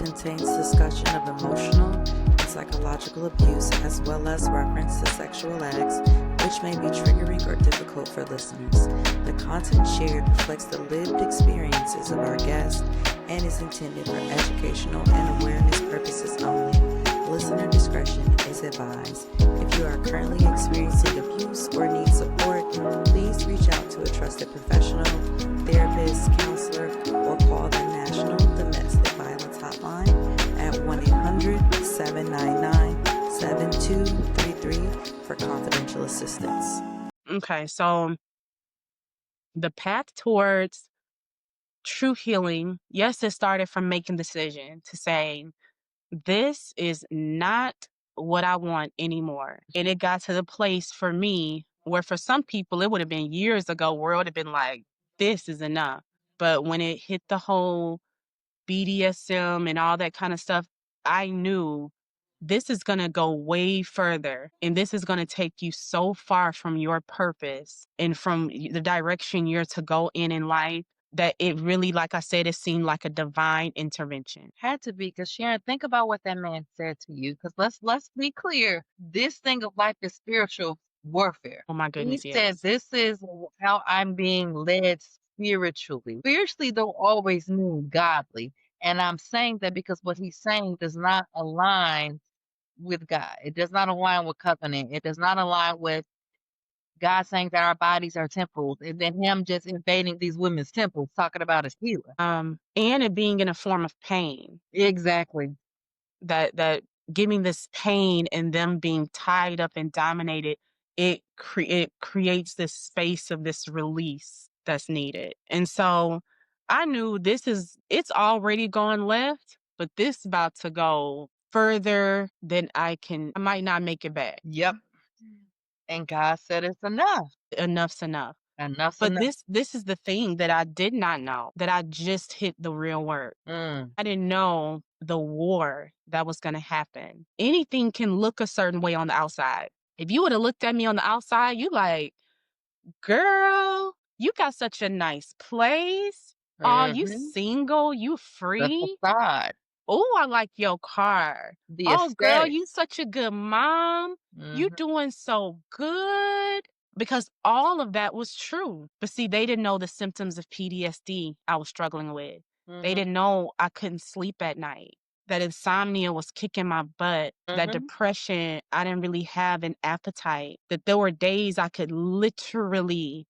contains discussion of emotional and psychological abuse as well as reference to sexual acts which may be triggering or difficult for listeners. The content shared reflects the lived experiences of our guests and is intended for educational and awareness purposes only. Listener discretion is advised. If you are currently experiencing abuse or need support, please reach out to a trusted professional, therapist, counselor, or call the National Domestic Violence Hotline at 1-800-799-7233 for confidential assistance. Okay, so the path towards true healing, yes, it started from making the decision to say, this is not what I want anymore. And it got to the place for me where for some people, it would have been years ago where it would have been like, this is enough. But when it hit the whole BDSM and all that kind of stuff, I knew this is going to go way further and this is going to take you so far from your purpose and from the direction you're to go in life that it really, like I said, it seemed like a divine intervention. Had to be, because Sharon, think about what that man said to you. Because let's be clear, this thing of life is spiritual warfare. Oh my He goodness, said, yes. this is how I'm being led spiritually. Spiritually don't always mean godly. And I'm saying that because what he's saying does not align with God. It does not align with covenant. It does not align with God saying that our bodies are temples, and then him just invading these women's temples, talking about his healing. And it being in a form of pain. Exactly. That giving this pain and them being tied up and dominated, it creates this space of this release that's needed. And so I knew it's already gone left, but this about to go further than I might not make it back. Yep. And God said it's enough. Enough's enough. Enough's But enough. this is the thing that I did not know, that I just hit the real word. I didn't know the war that was going to happen. Anything can look a certain way on the outside. If you would have looked at me on the outside, you like, girl, you got such a nice place. Oh, you single, you free. The facade. Oh, I like your car. The oh, girl, aesthetics. you such a good mom. You doing so good. Because all of that was true. But see, they didn't know the symptoms of PTSD I was struggling with. They didn't know I couldn't sleep at night. That insomnia was kicking my butt. That depression, I didn't really have an appetite. That there were days I could literally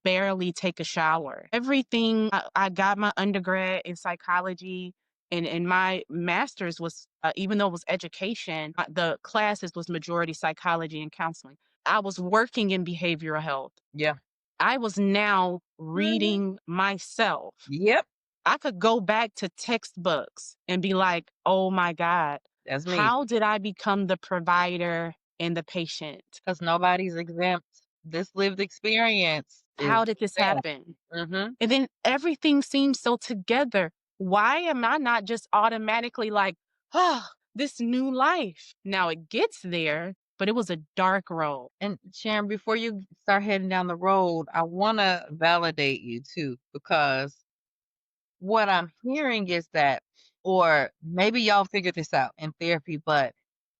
barely take a shower. Everything, I got my undergrad in psychology, and my master's was, even though it was education, the classes was majority psychology and counseling. I was working in behavioral health. Yeah. I was now reading myself. Yep. I could go back to textbooks and be like, oh my God, That's me. how did I become the provider and the patient? Because nobody's exempt. This lived experience. How did this happen? And then everything seems so together. Why am I not just automatically like, oh, this new life? Now it gets there, but it was a dark road. And Sharon, before you start heading down the road, I want to validate you too, because what I'm hearing is that, or maybe y'all figured this out in therapy, but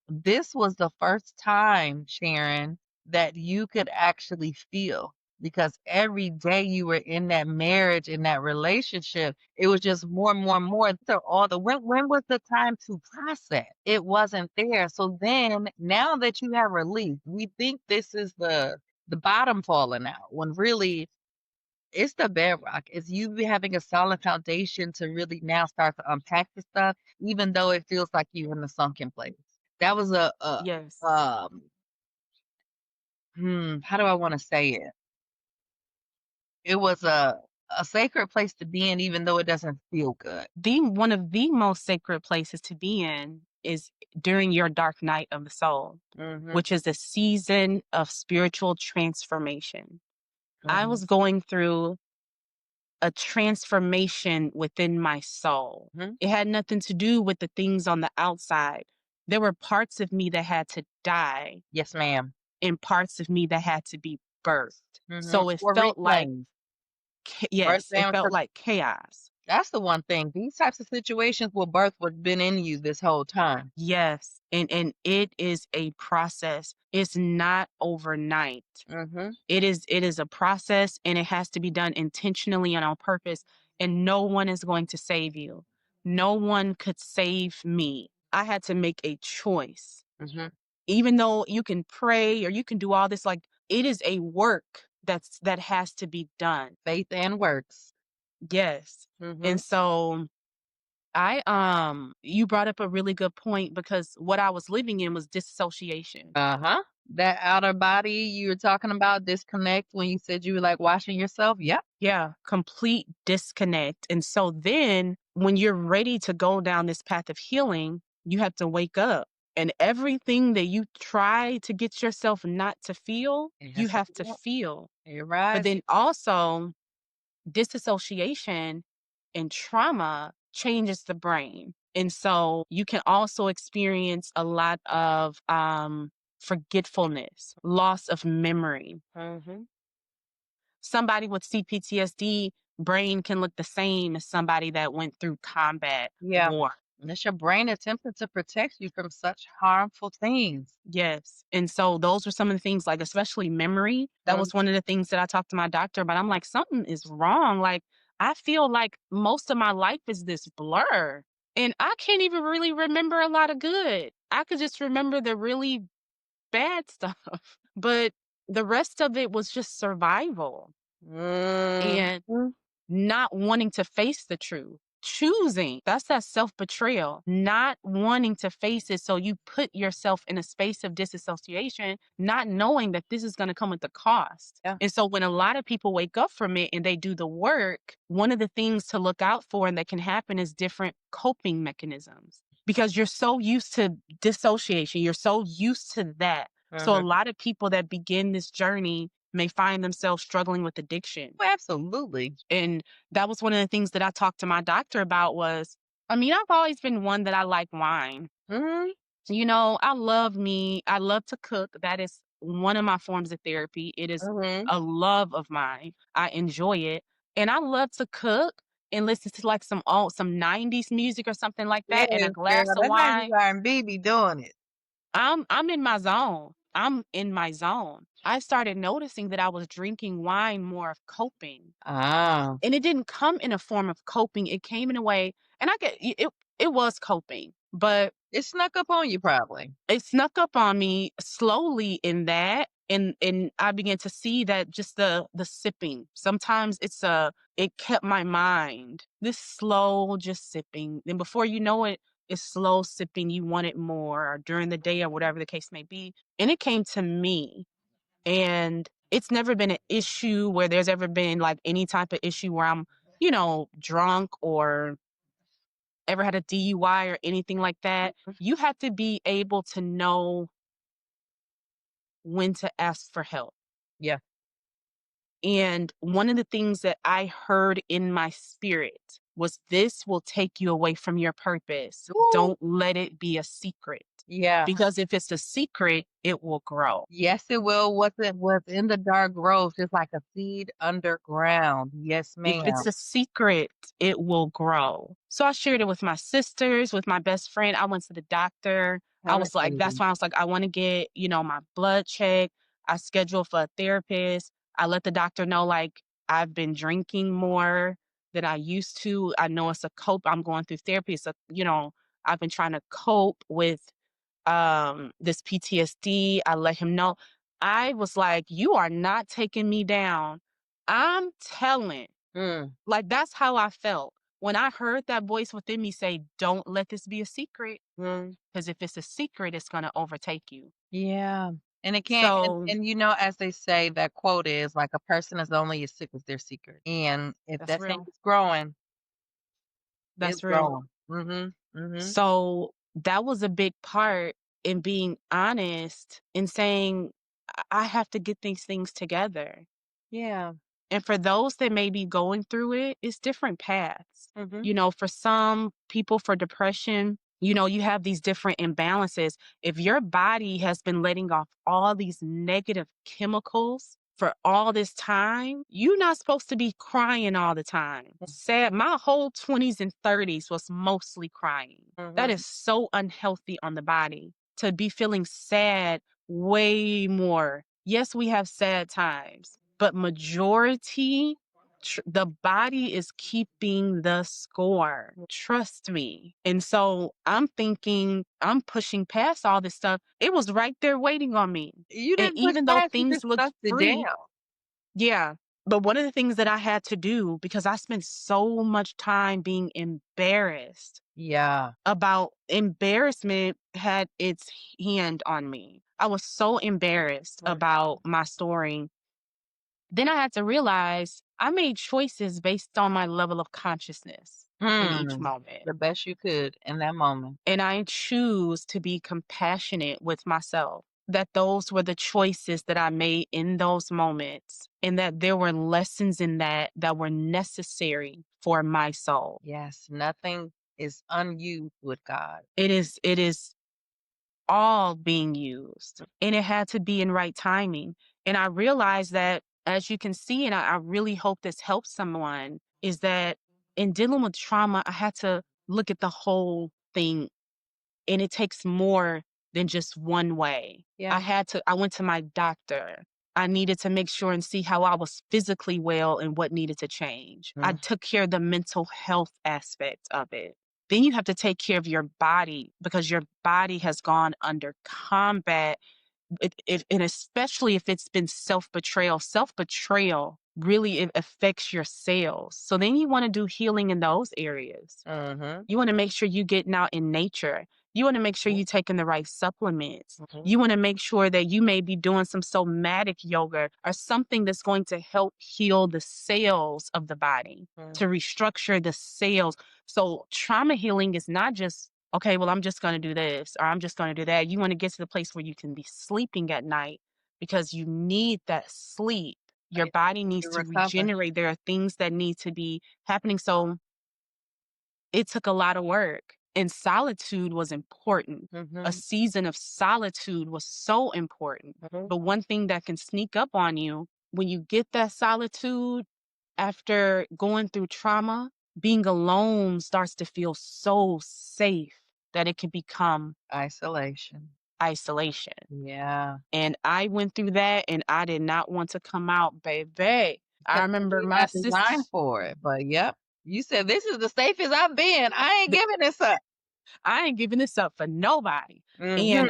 this was the first time, Sharon, that you could actually feel, because every day you were in that marriage, in that relationship, it was just more and more and more. So when was the time to process? It wasn't there. So then, now that you have relief, we think this is the bottom falling out, when really it's the bedrock. It's you having a solid foundation to really now start to unpack the stuff, even though it feels like you're in a sunken place. That was Yes. how do I want to say it? It was a sacred place to be in, even though it doesn't feel good. One of the most sacred places to be in is during your dark night of the soul, which is a season of spiritual transformation. I was going through a transformation within my soul. It had nothing to do with the things on the outside. There were parts of me that had to die. Yes, ma'am. And parts of me that had to be birthed. So it felt like, yes, it felt like chaos. That's the one thing. These types of situations will birth what's been in you this whole time. Yes. And it is a process. It's not overnight. Mm-hmm. It is a process, and it has to be done intentionally and on purpose. And no one is going to save you. No one could save me. I had to make a choice. Mm-hmm. Even though you can pray or you can do all this, like, it is a work that has to be done. Faith and works. Yes. Mm-hmm. And so you brought up a really good point, because what I was living in was dissociation. Uh-huh. That outer body you were talking about, disconnect, when you said you were like washing yourself. Yep. Yeah, complete disconnect. And so then when you're ready to go down this path of healing, you have to wake up. And everything that you try to get yourself not to feel, It you has to have to come up. feel. You're But right. then also, disassociation and trauma changes the brain. And so you can also experience a lot of forgetfulness, loss of memory. Mm-hmm. Somebody with CPTSD brain can look the same as somebody that went through combat Yeah. war. And it's your brain attempting to protect you from such harmful things. Yes. And so those were some of the things, like especially memory. That was one of the things that I talked to my doctor about. I'm like, something is wrong. Like, I feel like most of my life is this blur. And I can't even really remember a lot of good. I could just remember the really bad stuff. But the rest of it was just survival and Mm-hmm. not wanting to face the truth. Choosing, that's that self betrayal, not wanting to face it. So you put yourself in a space of disassociation, not knowing that this is going to come with the cost. Yeah. And so when a lot of people wake up from it and they do the work, one of the things to look out for and that can happen is different coping mechanisms, because you're so used to dissociation, you're so used to that. So a lot of people that begin this journey may find themselves struggling with addiction. Oh, absolutely. And that was one of the things that I talked to my doctor about was, I mean, I've always been one that I like wine. Mm-hmm. You know, I love me. I love to cook. That is one of my forms of therapy. It is Mm-hmm. a love of mine. I enjoy it. And I love to cook and listen to like some 90s music or something like that, and a Yes, girl. glass of That 90s wine. R&B be doing it. I'm in my zone. I'm in my zone. I started noticing that I was drinking wine more of coping. Ah. And it didn't come in a form of coping. It came in a way, and it was coping, but It snuck up on you probably. it snuck up on me slowly in that. And I began to see that just the sipping. Sometimes it kept my mind. This slow just sipping. And before you know it, it's slow sipping. You want it more, or during the day or whatever the case may be. And it came to me. And it's never been an issue where there's ever been like any type of issue where I'm, drunk or ever had a DUI or anything like that. You have to be able to know when to ask for help. Yeah. And one of the things that I heard in my spirit was, this will take you away from your purpose. Ooh. Don't let it be a secret. Yeah. Because if it's a secret, it will grow. Yes, it will. What's in the dark grows just like a seed underground. Yes, If ma'am. it's a secret, it will grow. So I shared it with my sisters, with my best friend. I went to the doctor. I was like, that's Fascinating. why I was like, I want to get, my blood checked. I scheduled for a therapist. I let the doctor know, like, I've been drinking more than I used to. I know it's a cope. I'm going through therapy. So, I've been trying to cope with this PTSD. I let him know. I was like, you are not taking me down. I'm telling. Mm. Like, that's how I felt when I heard that voice within me say, don't let this be a secret. Mm. Because if it's a secret, it's going to overtake you. Yeah. And it can't, So and as they say, that quote is like, a person is only as sick as their secret. And if that's that thing real. is growing, it's That's real. growing. Mm-hmm. Mm-hmm. So that was a big part in being honest and saying, I have to get these things together. Yeah. And for those that may be going through it, it's different paths. Mm-hmm. For some people, for depression, you have these different imbalances. If your body has been letting off all these negative chemicals for all this time, you're not supposed to be crying all the time. Sad. My whole 20s and 30s was mostly crying. That is so unhealthy on the body to be feeling sad way more. Yes, we have sad times, but majority, the body is keeping the score. Trust me. And so I'm thinking, I'm pushing past all this stuff. It was right there waiting on me. You And didn't push even though past, you things just looked stuffed it free, down. yeah. But one of the things that I had to do, because I spent so much time being embarrassed Yeah. about embarrassment had its hand on me. I was so embarrassed about my story. Then I had to realize I made choices based on my level of consciousness in each moment. The best you could in that moment. And I choose to be compassionate with myself. That those were the choices that I made in those moments, and that there were lessons in that that were necessary for my soul. Yes, nothing is unused with God. It is all being used, and it had to be in right timing. And I realized that, as you can see, and I really hope this helps someone, is that in dealing with trauma, I had to look at the whole thing, and it takes more than just one way. Yeah. I went to my doctor. I needed to make sure and see how I was physically well and what needed to change. I took care of the mental health aspect of it. Then you have to take care of your body, because your body has gone under combat. And especially if it's been self-betrayal. Self-betrayal really, it affects your cells. So then you want to do healing in those areas. You want to make sure you're getting out in nature. You want to make sure you're taking the right supplements. You want to make sure that you may be doing some somatic yoga or something that's going to help heal the cells of the body, to restructure the cells. So trauma healing is not just, okay, well, I'm just going to do this or I'm just going to do that. You want to get to the place where you can be sleeping at night, because you need that sleep. Your body needs to regenerate. There are things that need to be happening. So it took a lot of work, and solitude was important. A season of solitude was so important. But one thing that can sneak up on you when you get that solitude after going through trauma, being alone starts to feel so safe that it can become Isolation. Yeah. And I went through that, and I did not want to come out, baby. I remember You're my not sister. designed for it, but yep. You said this is the safest I've been. I ain't giving this up. I ain't giving this up for nobody. And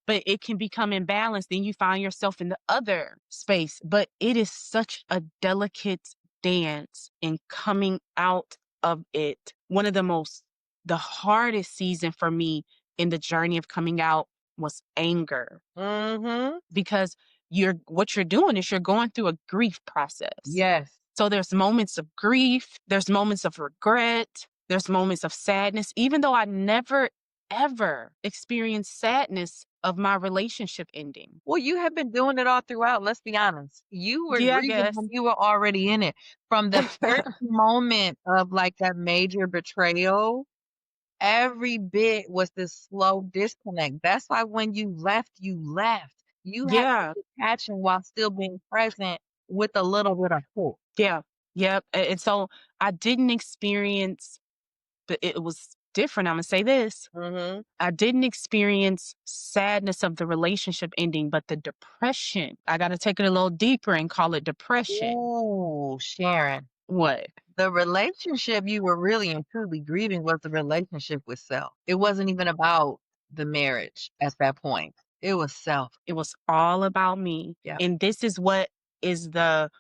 but it can become imbalanced. Then you find yourself in the other space. But it is such a delicate dance in coming out of it. One of the hardest season for me in the journey of coming out was anger. Because what you're doing is you're going through a grief process. Yes. So there's moments of grief, there's moments of regret, there's moments of sadness, even though I never, ever experienced sadness of my relationship ending. Well, you have been doing it all throughout. Let's be honest. You were Yeah, I grieving guess. when you were already in it. From the first moment of like that major betrayal, every bit was this slow disconnect. That's why when you left, you left. You had Yeah, to detach while still being present with a little bit of hope. yeah, yep. And so I didn't experience, but it was different. I'm gonna say this. I didn't experience sadness of the relationship ending, but the depression. I got to take it a little deeper and call it depression. Ooh, Sharon. What? The relationship you were really and truly grieving was the relationship with self. It wasn't even about the marriage at that point. It was self. It was all about me. Yeah. And this is what is the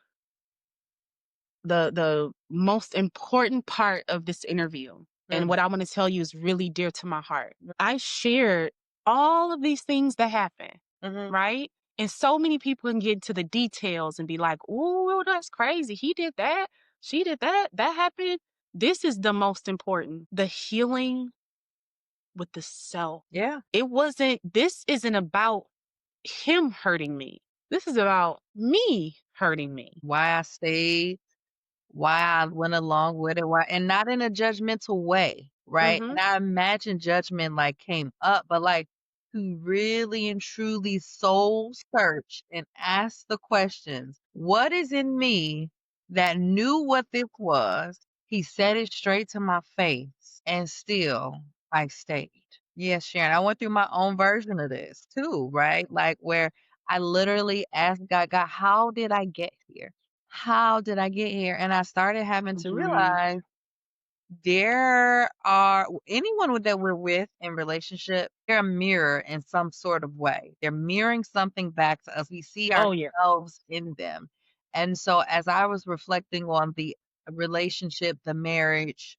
most important part of this interview. And what I want to tell you is really dear to my heart. I shared all of these things that happened, right? And so many people can get into the details and be like, "Ooh, that's crazy. He did that. She did that. That happened." This is the most important. The healing with the self. Yeah. This isn't about him hurting me. This is about me hurting me. Why I stayed, why I went along with it, why, and not in a judgmental way, right? And I imagine judgment like came up, but like to really and truly soul search and ask the questions, what is in me that knew what this was? He said it straight to my face, and still I stayed. Yes, Sharon, I went through my own version of this too, right? Like where I literally asked God, God, how did I get here? How did I get here? And I started having to Mhm. realize there are anyone that we're with in relationship, they're a mirror in some sort of way. They're mirroring something back to us. We see Oh, yeah. ourselves in them. And so as I was reflecting on the relationship, the marriage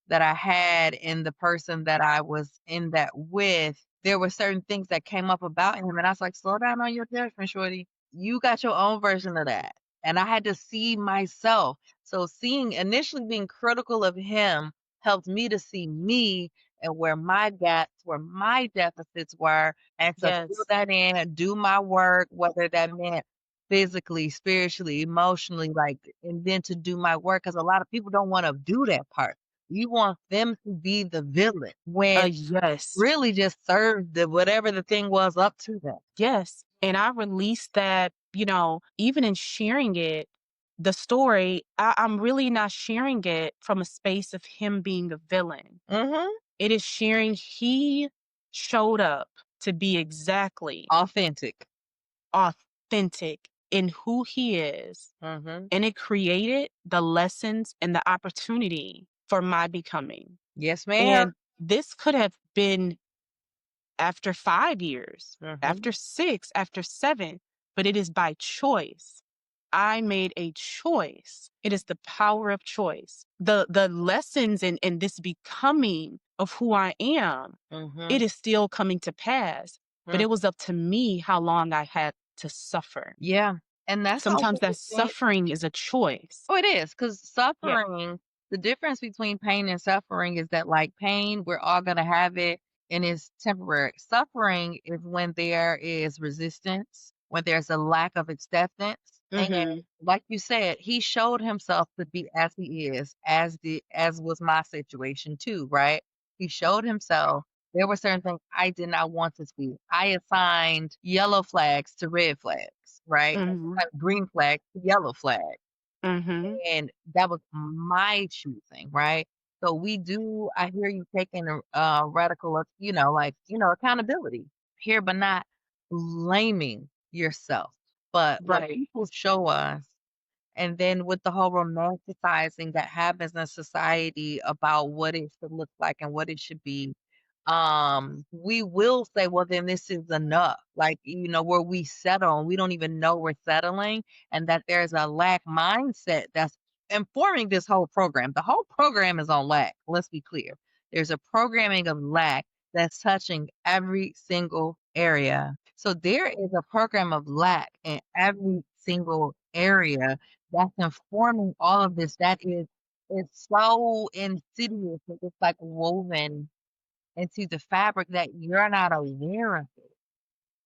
that I had and the person that I was in that with, there were certain things that came up about him. And I was like, slow down on your judgment, shorty. You got your own version of that. And I had to see myself. So seeing initially being critical of him helped me to see me and where my gaps, where my deficits were, and to fill Yes. that in and do my work, whether that meant physically, spiritually, emotionally, like, and then to do my work. Because a lot of people don't want to do that part. You want them to be the villain when Yes. really just serve the whatever the thing was up to them. Yes. And I released that, even in sharing it, the story, I'm really not sharing it from a space of him being a villain. Mm-hmm. It is sharing he showed up to be exactly Authentic. authentic in who he is. Mm-hmm. And it created the lessons and the opportunity for my becoming. Yes, ma'am. And this could have been after 5 years, Mm-hmm. after 6, after 7, but it is by choice. I made a choice. It is the power of choice. The lessons in this becoming of who I am, Mm-hmm. it is still coming to pass. But it was up to me how long I had to suffer. Yeah. And that's the Sometimes that whole thing. suffering is a choice. Oh, it is because Yeah. suffering, the difference between pain and suffering is that, like, pain, we're all going to have it and it's temporary. Suffering is when there is resistance, when there's a lack of acceptance. And Mm-hmm. like you said, he showed himself to be as he is, as was my situation too, right? He showed himself. There were certain things I did not want to see. I assigned yellow flags to red flags, right? Mm-hmm. Green flags to yellow flags. Mm-hmm. And that was my choosing, right? So I hear you taking a radical, accountability here, but not blaming yourself. But what Right. people show us, and then with the whole romanticizing that happens in society about what it should look like and what it should be, we will say, well, then this is enough. Like, where we settle and we don't even know we're settling, and that there's a lack mindset that's informing this whole program. The whole program is on lack. Let's be clear. There's a programming of lack that's touching every single area. So there is a program of lack in every single area that's informing all of this. It's so insidious. It's like woven into the fabric that you're not aware of it.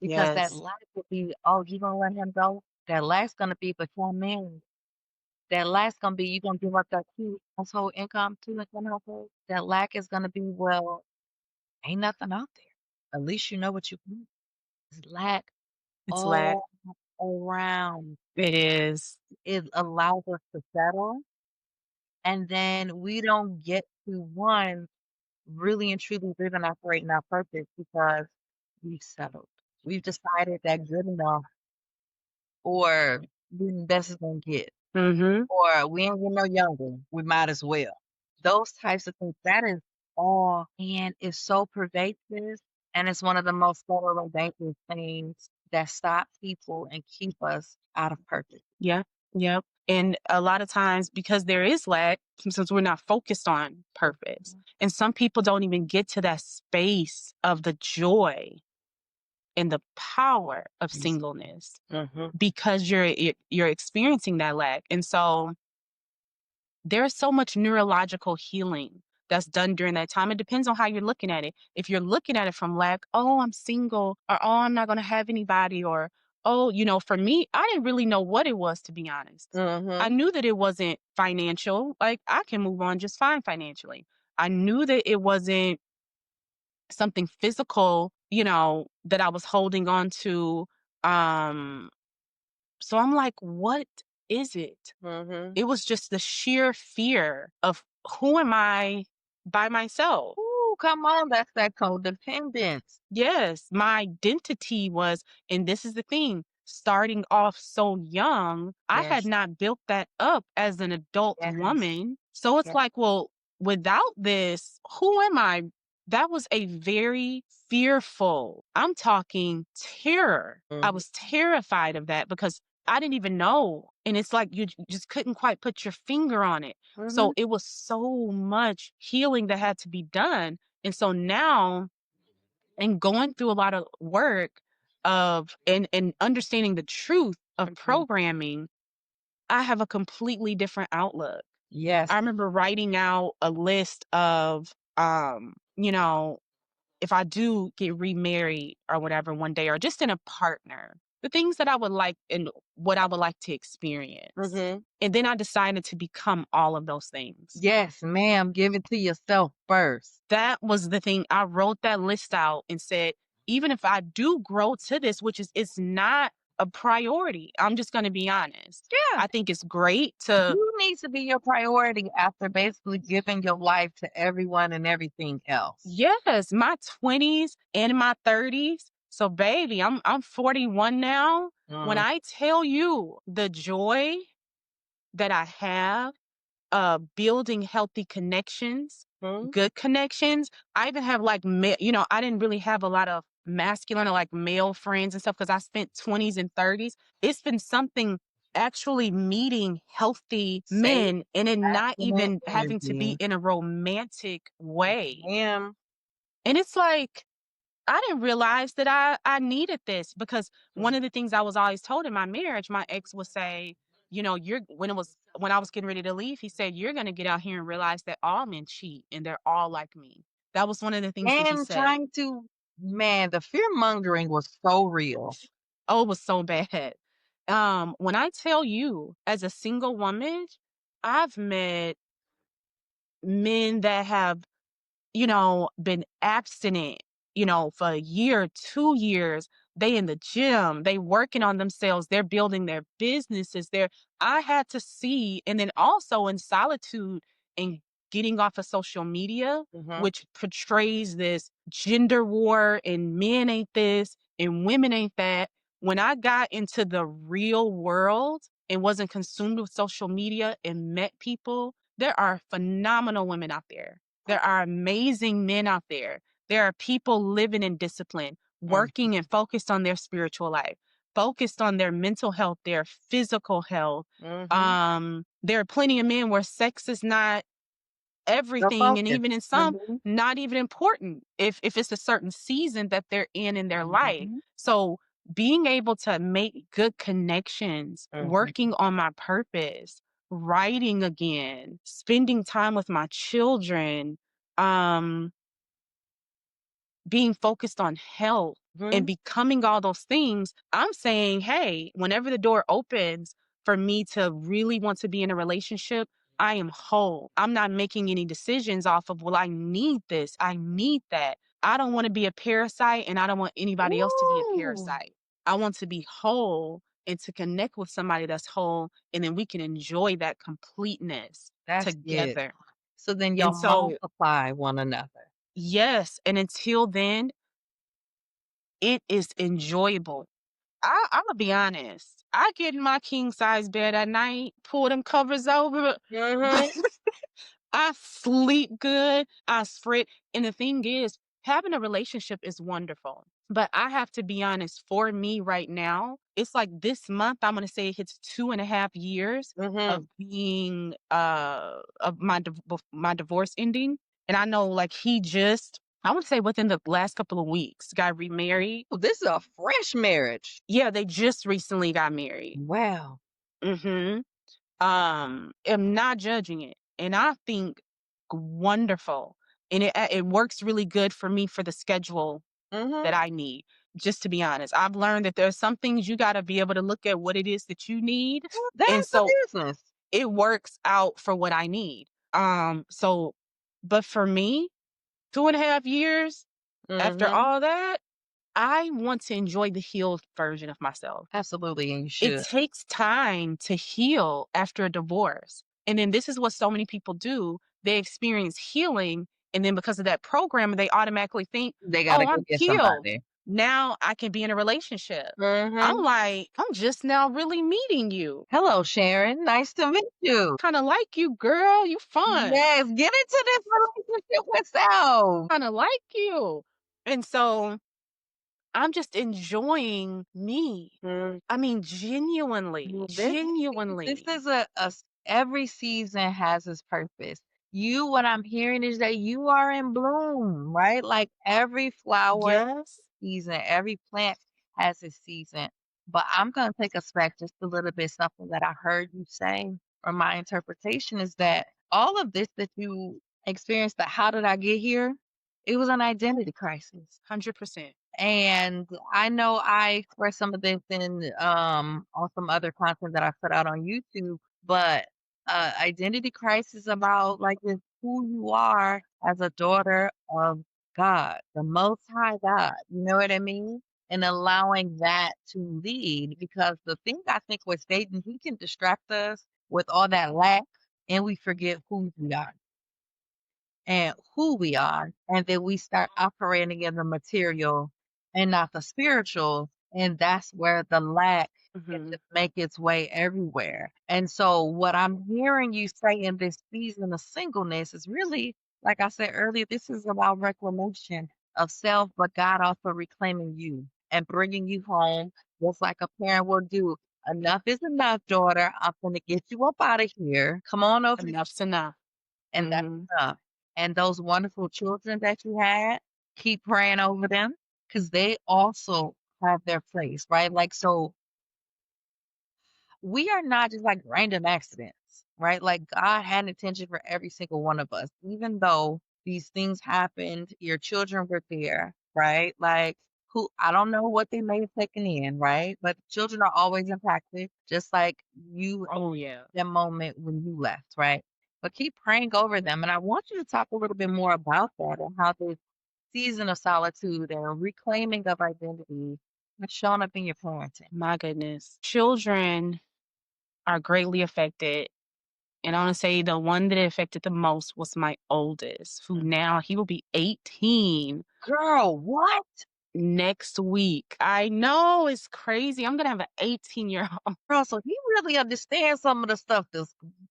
Because that Yes. lack would be, oh, you gonna let him go? That lack's gonna be, but you're married. That lack's gonna be, you gonna give up that key household income, 2 income household. That lack is gonna be, well, ain't nothing out there. At least you know what you want. It's lack It's lack. all around. It is. It allows us to settle, and then we don't get to one really and truly live and operate in our purpose because we've settled. We've decided that good enough, or we the best is gonna get, Mm-hmm. or we ain't getting no younger. We might as well. Those types of things. That is all, and it's so pervasive, and it's one of the most subtle and dangerous things that stop people and keep us out of purpose. Yeah. Yep. And a lot of times, because there is lack, since we're not focused on purpose, and some people don't even get to that space of the joy and the power of singleness Mm-hmm. because you're experiencing that lack. And so there's so much neurological healing that's done during that time. It depends on how you're looking at it. If you're looking at it from lack, oh, I'm single, or oh, I'm not going to have anybody, or oh, for me, I didn't really know what it was, to be honest. Mm-hmm. I knew that it wasn't financial. Like, I can move on just fine financially. I knew that it wasn't something physical that I was holding on to. So I'm like, what is it? Mm-hmm. It was just the sheer fear of who am I by myself? Ooh, come on. That's that codependence. Yes, my identity was, and this is the thing, starting off so young, I had Yes. not built that up as an adult Yes. woman. So it's Yes. like, well, without this, who am I? That was a very fearful, I'm talking terror. I Mhm. was terrified of that because I didn't even know. And it's like you just couldn't quite put your finger on it. So Mhm. it was so much healing that had to be done. And so now, and going through a lot of work of and understanding the truth of Mhm. programming, I have a completely different outlook. Yes. I remember writing out a list of if I do get remarried or whatever one day, or just in a partner, the things that I would like and what I would like to experience. Mhm. And then I decided to become all of those things. Yes, ma'am. Give it to yourself first. That was the thing. I wrote that list out and said, even if I do grow to this, which is it's not a priority. I'm just going to be honest. Yeah. I think it's great to, You need to be your priority after basically giving your life to everyone and everything else. yes, my 20s and my 30s. So baby, I'm 41 now. When Mm. I tell you the joy that I have building healthy connections, Mhm. good connections. I even have like, I didn't really have a lot of masculine or like male friends and stuff because I spent 20s and 30s. It's been something actually meeting healthy Safe, men and then not masculine even having to be energy. in a romantic way. Ma'am. And it's like, I didn't realize that I needed this because one of the things I was always told in my marriage, my ex would say, when I was getting ready to leave, he said, "You're gonna get out here and realize that all men cheat and they're all like me." That was one of the things that he And said. the fear mongering was so real. Oh, it was so bad. When I tell you, as a single woman, I've met men that have been abstinent, for a year, 2 years. They in the gym, they working on themselves, they're building their businesses. I had to see, and then also in solitude and getting off of social media, Mhm. which portrays this gender war and men ain't this and women ain't that. When I got into the real world and wasn't consumed with social media and met people, there are phenomenal women out there. There are amazing men out there. There are people living in discipline, working and focused on their spiritual life, focused on their mental health, their physical health. Mhm. There are plenty of men where sex is not The everything, and focus. even in some, Mhm. not even important if it's a certain season that they're in their life. Mhm. So being able to make good connections, Mhm. working on my purpose, writing again, spending time with my children, um being focused on health and Mhm. becoming all those things, I'm saying, hey, whenever the door opens for me to really want to be in a relationship, I am whole. I'm not making any decisions off of, well, I need this, I need that. I don't want to be a parasite and I don't want anybody else to be a Ooh, parasite. I want to be whole and to connect with somebody that's whole, and then we can enjoy that completeness that's it. together. So then And y'all so, multiply one another. yes, and until then, it is enjoyable. I'm gonna be honest. I get in my king size bed at night, pull them covers over. Mhm. I sleep good. I spread. And the thing is, having a relationship is wonderful. But I have to be honest, for me right now, it's like this month, I'm gonna say it hits 2.5 years Mhm. of being of my divorce ending. And I know like I would say within the last couple of weeks got remarried. Oh, this is a fresh marriage. Yeah, they just recently got married. Wow. Mm-hmm. Am not judging it, and I think wonderful, and it works really good for me for the schedule that Mhm. I need. Just to be honest, I've learned that there's some things you got to be able to look at what it is that you need, and That's the so business. it works out for what I need. So, but for me, 2.5 years after Mhm. all that. I want to enjoy the healed version of myself. Absolutely, and you It should. takes time to heal after a divorce. And then this is what so many people do. They experience healing. And then because of that program, they automatically think, They gotta oh, go I'm get healed. somebody. Now I can be in a relationship. I'm Mhm. like, I'm just now really meeting you. Hello, Sharon. Nice to meet you. Kind of like you, girl. You fun. Yes, get into this relationship with self. Kind of like you. And so I'm just enjoying me. I mean, genuinely, This this genuinely. is every season has its purpose. You, what I'm hearing is that you are in bloom, right? Like every flower Yes. season, every plant has its season. But I'm going to take us back just a little bit. Something that I heard you say, or my interpretation is that all of this that you experienced, that how did I get here? It was an identity crisis. 100%. And I know I expressed some of this in on some other content that I put out on YouTube, but identity crisis about like this who you are as a daughter of God, the most high God. You know what I mean? And allowing that to lead, because the thing I think with Satan, he can distract us with all that lack and we forget who we are and who we are, and then we start operating in the material and not the spiritual, and that's where the lack gets Hmm. to make its way everywhere. And so, what I'm hearing you say in this season of singleness is really, like I said earlier, this is about reclamation of self, but God also reclaiming you and bringing you home, just like a parent will do. Enough is enough, daughter. I'm going to get you up out of here. Come on over, Enough's enough. and that's Hmm. enough. And those wonderful children that you had, keep praying over them because they also have their place, right? Like, so we are not just like random accidents, right? Like, God had intention for every single one of us, even though these things happened, your children were there, right? Like, who I don't know what they may have taken in, right? But children are always impacted, just like you Oh, yeah. that moment when you left, right? But keep praying over them. And I want you to talk a little bit more about that and how this season of solitude and reclaiming of identity has shown up in your parenting. My goodness. Children are greatly affected. And I want to say the one that it affected the most was my oldest, who now he will be 18 Girl, what? next week. I know it's crazy. I'm going to have an 18-year-old. Girl, so he really understands some of the stuff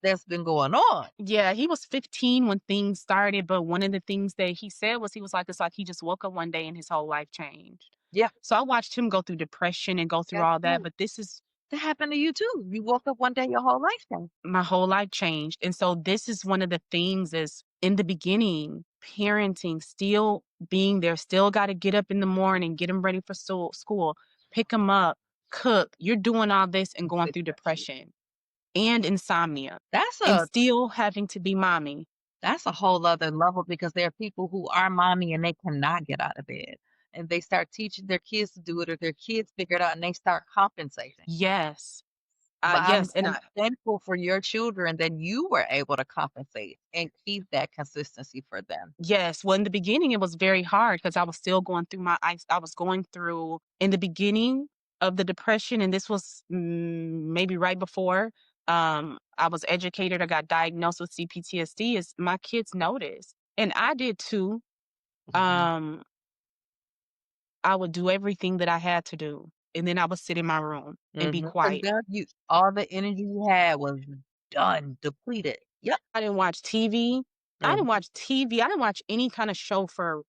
that's been going on. Yeah, he was 15 when things started, but one of the things that he said was he was like, it's like he just woke up one day and his whole life changed. Yeah, So I watched him go through depression and go through that's all that, true. but this is That happened to you too. You woke up one day, your whole life changed. my whole life changed. And so this is one of the things is in the beginning, parenting, still being there, still got to get up in the morning, get him ready for school, pick him up, cook. You're doing all this and going through depression and insomnia That's and a still having to be mommy. That's a whole other level because there are people who are mommy and they cannot get out of bed. And they start teaching their kids to do it, or their kids figure it out and they start compensating. Yes. But Yes. And I'm thankful for your children that you were able to compensate and keep that consistency for them. yes. Well, in the beginning, it was very hard because I was still going through I was going through in the beginning of the depression, and this was maybe right before I was educated or got diagnosed with CPTSD. Is my kids noticed, and I did too. Mhm. Um, I would do everything that I had to do, and then I would sit in my room and be Because quiet. you all the energy you had was done, depleted. Yep. I didn't watch TV. I didn't Mhm. watch TV. I didn't watch any kind of show for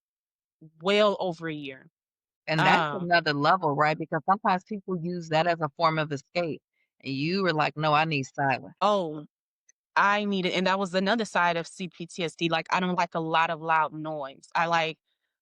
well over a year. And that's Um, another level, right? Because sometimes people use that as a form of escape. And you were like, no, I need silence. oh, I needed, and that was another side of CPTSD. Like, I don't like a lot of loud noise. I like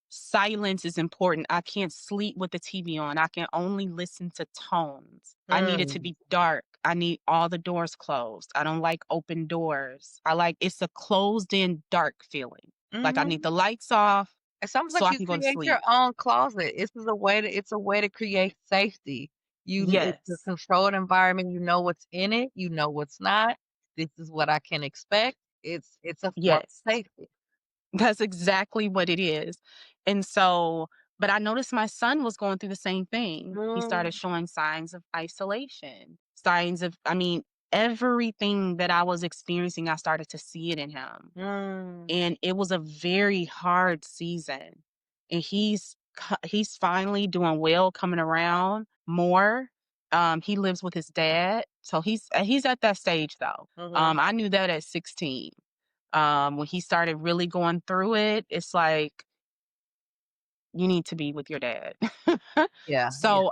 silence is important. I can't sleep with the TV on. I can only listen to tones. I need it to Mm. be dark. I need all the doors closed. I don't like open doors. I like it's a closed in dark feeling. Like I need Mhm. the lights off It sounds so like I you can go to create your sleep. own closet. This is a way to It's a way to create safety. It's a Yes. controlled environment. You know what's in it. You know what's not. This is what I can expect. It's a form Yes. of safety. That's exactly what it is. And so But I noticed my son was going through the same thing. He started Mm, showing signs of isolation, signs of, I mean, everything that I was experiencing, I started to see it in him. mm, And it was a very hard season. And he's finally doing well, coming around more. He lives with his dad, so he's at that stage though. mhm. I knew that at 16. When he started really going through it, it's like you need to be with your dad. Yeah, yeah. So,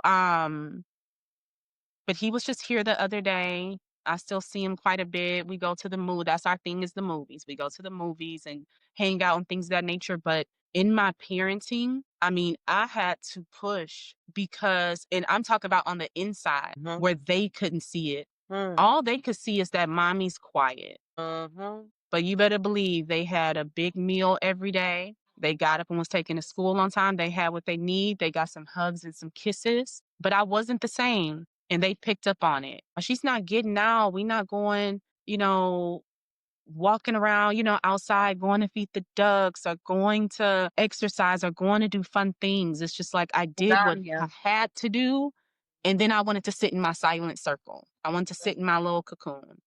but he was just here the other day. I still see him quite a bit. We go to the movie. That's our thing, is the movies. We go to the movies and hang out and things of that nature. But in my parenting, I mean, I had to push because, and I'm talking about on the inside Mhm, where they couldn't see it. mm, All they could see is that mommy's quiet. mhm. But you better believe they had a big meal every day. They got up and was taken to school on time. They had what they need. They got some hugs and some kisses. But I wasn't the same. And they picked up on it. She's not getting out. We not going, walking around, outside, going to feed the ducks or going to exercise or going to do fun things. It's just like I did what Lasagna. I had to do. And then I wanted to sit in my silent circle. I wanted to sit in my little cocoon.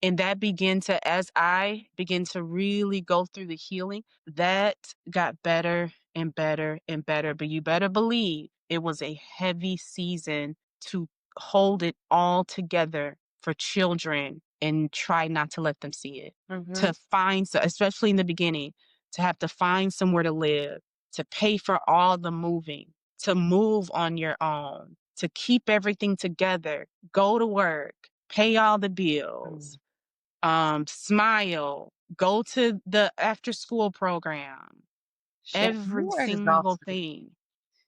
And that began to, as I begin to really go through the healing, that got better and better and better. But you better believe it was a heavy season to hold it all together for children and try not to let them see it. Mhm. To find, especially in the beginning, to have to find somewhere to live, to pay for all the moving, to move on your own, to keep everything together, go to work, pay all the bills, Mm. smile, go to the after school program, You every are single exhausted. thing.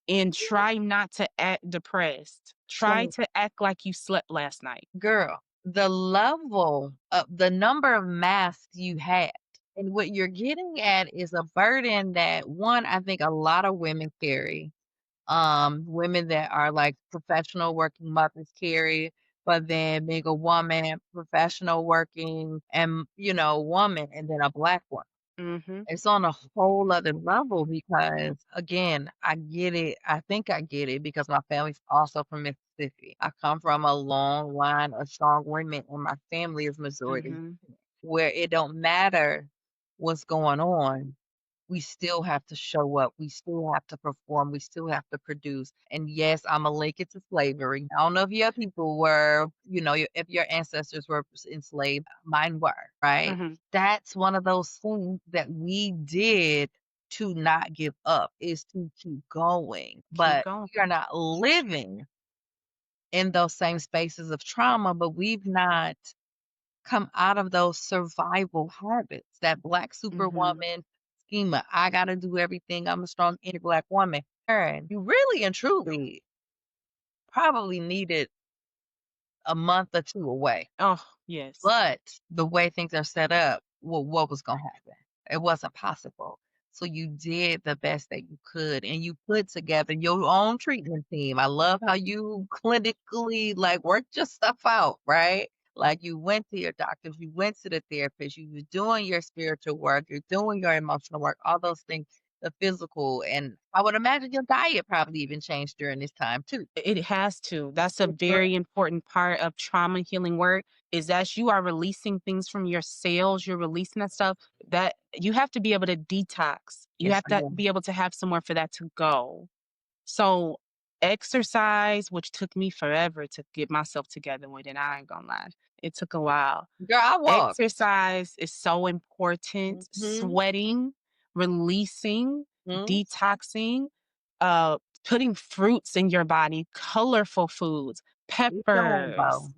And try not to act depressed. Try So, to act like you slept last night. girl, the level of the number of masks you had, and what you're getting at is a burden that one, I think a lot of women carry. Women that are like professional working mothers carry, but then being a woman, professional working, and woman, and then a black one. Mm-hmm. It's on a whole other level because, again, I get it. I think I get it because my family's also from Mississippi. I come from a long line of strong women, and my family is majority, Mm-hmm. where it don't matter what's going on. We still have to show up. We still have to perform. We still have to produce. And yes, I'm a link it to slavery. I don't know if your people were, if your ancestors were enslaved. Mine were, right? Mm-hmm. That's one of those things that we did to not give up, is to keep going. Keep But going. we are not living in those same spaces of trauma, but we've not come out of those survival habits, that Black Mm-hmm. superwoman schema. I got to do everything. I'm a strong indie Black woman. Karen, you really and truly probably needed a month or two away. Oh, yes. But the way things are set up, well, what was going to happen? It wasn't possible. So you did the best that you could, and you put together your own treatment team. I love how you clinically like worked your stuff out, right? Like you went to your doctors, you went to the therapist, you were doing your spiritual work, you're doing your emotional work, all those things, the physical, and I would imagine your diet probably even changed during this time too. It has to. That's a Mhm. very important part of trauma healing work, is as you are releasing things from your cells, you're releasing that stuff, that you have to be able to detox. You Yes, have to ma'am. be able to have somewhere for that to go. So exercise, which took me forever to get myself together with it, I ain't gonna lie. It took a while. Girl, I walk. Exercise is so important. Mhm. Sweating, releasing, Mhm. detoxing, putting fruits in your body, colorful foods, Eat your peppers, rainbow.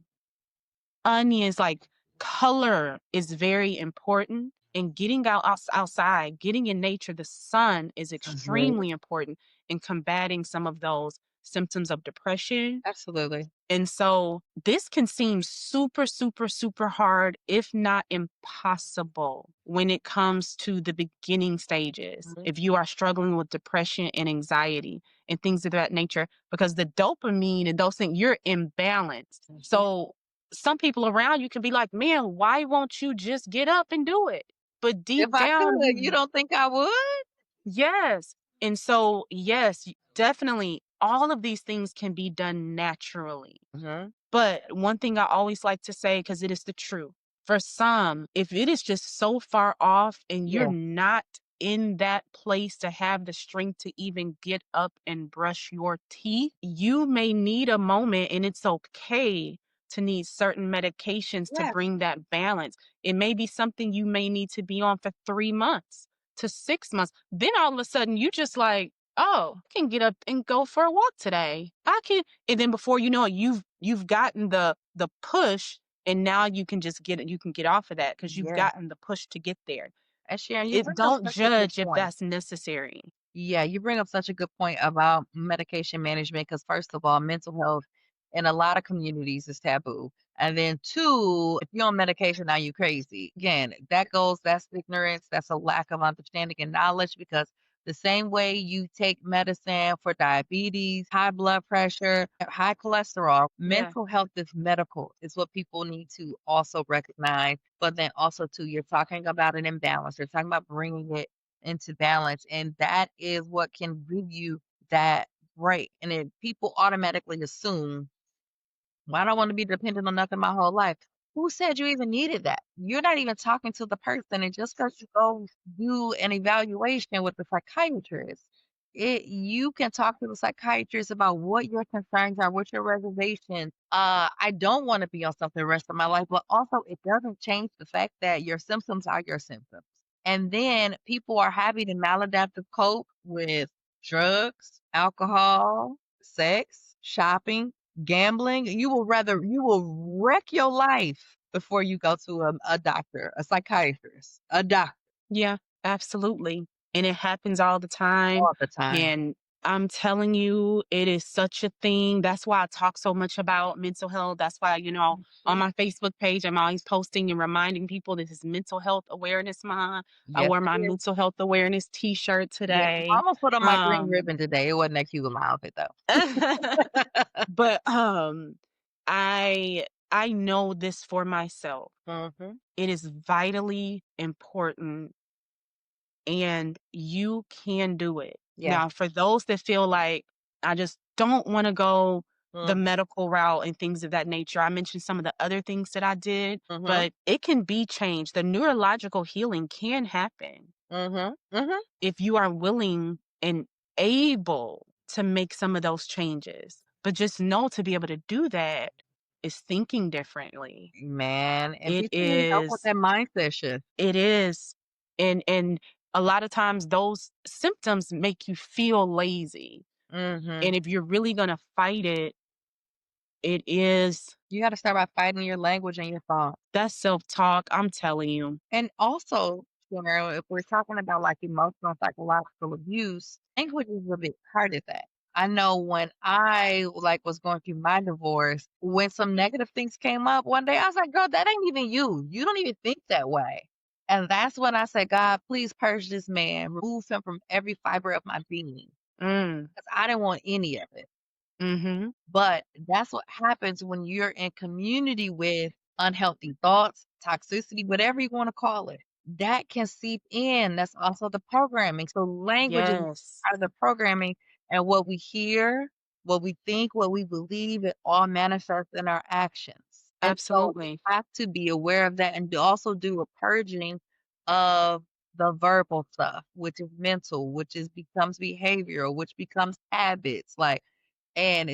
onions, like color is very important. And getting outside, getting in nature, the sun is Mhm. extremely important in combating some of those symptoms of depression. Absolutely. And so this can seem super, super, super hard, if not impossible, when it comes to the beginning stages. Mhm. If you are struggling with depression and anxiety and things of that nature, because the dopamine and those things, you're imbalanced. Mhm. So some people around you can be like, man, why won't you just get up and do it? But If deep I down, could, you don't think I would? yes. And so, yes, definitely all of these things can be done naturally. Mhm. But one thing I always like to say, because it is the truth, for some, if it is just so far off and you're Yeah. not in that place to have the strength to even get up and brush your teeth, you may need a moment, and it's okay to need certain medications to Yeah. bring that balance. It may be something you may need to be on for 3 months to 6 months. Then all of a sudden, you just like, oh, I can get up and go for a walk today. I can, and then before you know it, you've gotten the push, and now you can just get it. You can get off of that because you've Yeah. gotten the push to get there. And Sharon, you It bring up don't such a good judge if point. that's necessary. Yeah, you bring up such a good point about medication management because, first of all, mental health in a lot of communities is taboo. And then, two, if you're on medication, now you crazy. Again, that's ignorance. That's a lack of understanding and knowledge because the same way you take medicine for diabetes, high blood pressure, high cholesterol, Yeah. mental health is medical, is what people need to also recognize. But then also, too, you're talking about an imbalance. You're talking about bringing it into balance. And that is what can give you that break. And then people automatically assume, well, I don't want to be dependent on nothing my whole life. Who said you even needed that? You're not even talking to the person. And just because you go do an evaluation with the psychiatrist, you can talk to the psychiatrist about what your concerns are, what your reservations. I don't want to be on something the rest of my life, but also it doesn't change the fact that your symptoms are your symptoms. And then people are having to maladaptive cope with drugs, alcohol, sex, shopping, gambling. You will wreck your life before you go to a doctor, a psychiatrist, a doctor Yeah, absolutely. And it happens all the time. all the time. And I'm telling you, it is such a thing. That's why I talk so much about mental health. That's why, on Mhm. my Facebook page, I'm always posting and reminding people this is Mental Health Awareness Month. I Yes, wore it my is. mental health awareness t-shirt Yes, I today. almost put on my green Um, ribbon today. It wasn't that cute with my outfit though. but I know this for myself. Mhm. It is vitally important, and you can do it. Yeah. Now, for those that feel like I just don't want to go the Mhm. medical route and things of that nature, I mentioned some of the other things that I did, Mhm. but it can be changed. The neurological healing can happen Mhm. Mhm. if you are willing and able to make some of those changes. But just know, to be able to do that is thinking differently. Man, and It people need help with is that mindset shift. it is. And a lot of times those symptoms make you feel lazy. Mhm. And if you're really gonna fight it, it is You got to start by fighting your language and your thoughts. that self-talk, I'm telling you. And also, if we're talking about like emotional psychological abuse, language is a big part of that. I know when I like was going through my divorce, when some negative things came up one day, I was like, girl, that ain't even you. You don't even think that way. And that's when I said, God, please purge this man, remove him from every fiber of my being. Mm, Because I didn't want any of it. mhm. But that's what happens when you're in community with unhealthy thoughts, toxicity, whatever you want to call it. That can seep in. That's also the programming. So language is Yes, part of the programming, and what we hear, what we think, what we believe, it all manifests in our actions. And so we absolutely. have to be aware of that and also do a purging of the verbal stuff, which is mental, which is becomes behavioral, which becomes habits. Like and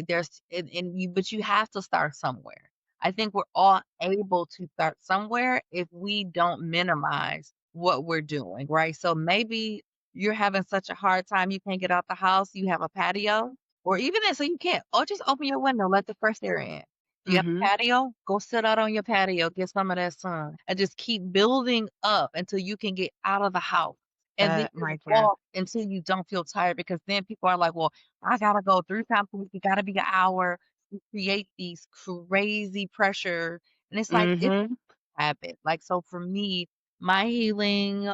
you but you have to start somewhere. I think we're all able to start somewhere if we don't minimize what we're doing, right? So maybe you're having such a hard time you can't get out the house, you have a patio, or even then, so you can't. Or just open your window, let the fresh air in. You have a Mhm. patio, go sit out on your patio, get some of that sun, and just keep building up until you can get out of the house. And then That just right there. walk until you don't feel tired because then people are like, well, I gotta go 3 times a week. It gotta be an hour. You create these crazy pressure, and it's like it's Mhm. a habit. Like so, for me, my healing,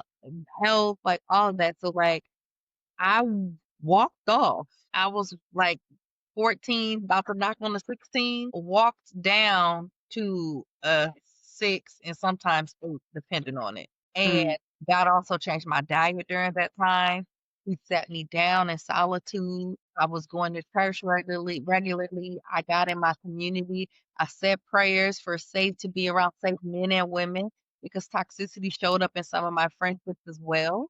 health, like all of that. So, like I walked off. I was like 14, about to knock on the 16. Walked down to a 6 and sometimes 8, depending on it. And Mm. God also changed my diet during that time. He sat me down in solitude. I was going to church regularly. I got in my community. I said prayers for safe to be around safe men and women because toxicity showed up in some of my friendships as well.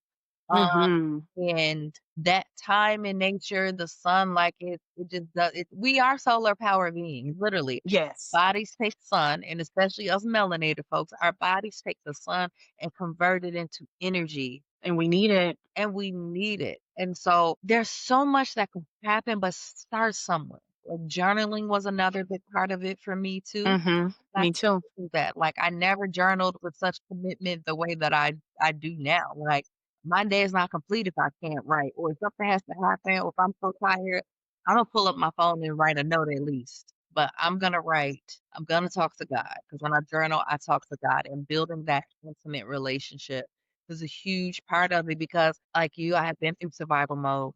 Mm-hmm. And that time in nature, the sun, like it just does it. We are solar power beings, literally. Yes. Bodies take sun, and especially us melanated folks, our bodies take the sun and convert it into energy, And we need it. and we need it. And so there's so much that can happen, but start somewhere. Like journaling was another big part of it for me too. Mm-hmm. I Me too. do that. Like I never journaled with such commitment the way that I do now. Like my day is not complete if I can't write, or if something has to happen, or if I'm so tired, I'm gonna pull up my phone and write a note at least. But I'm gonna write. I'm gonna talk to God because when I journal, I talk to God, and building that intimate relationship is a huge part of it. Because like you, I have been through survival mode,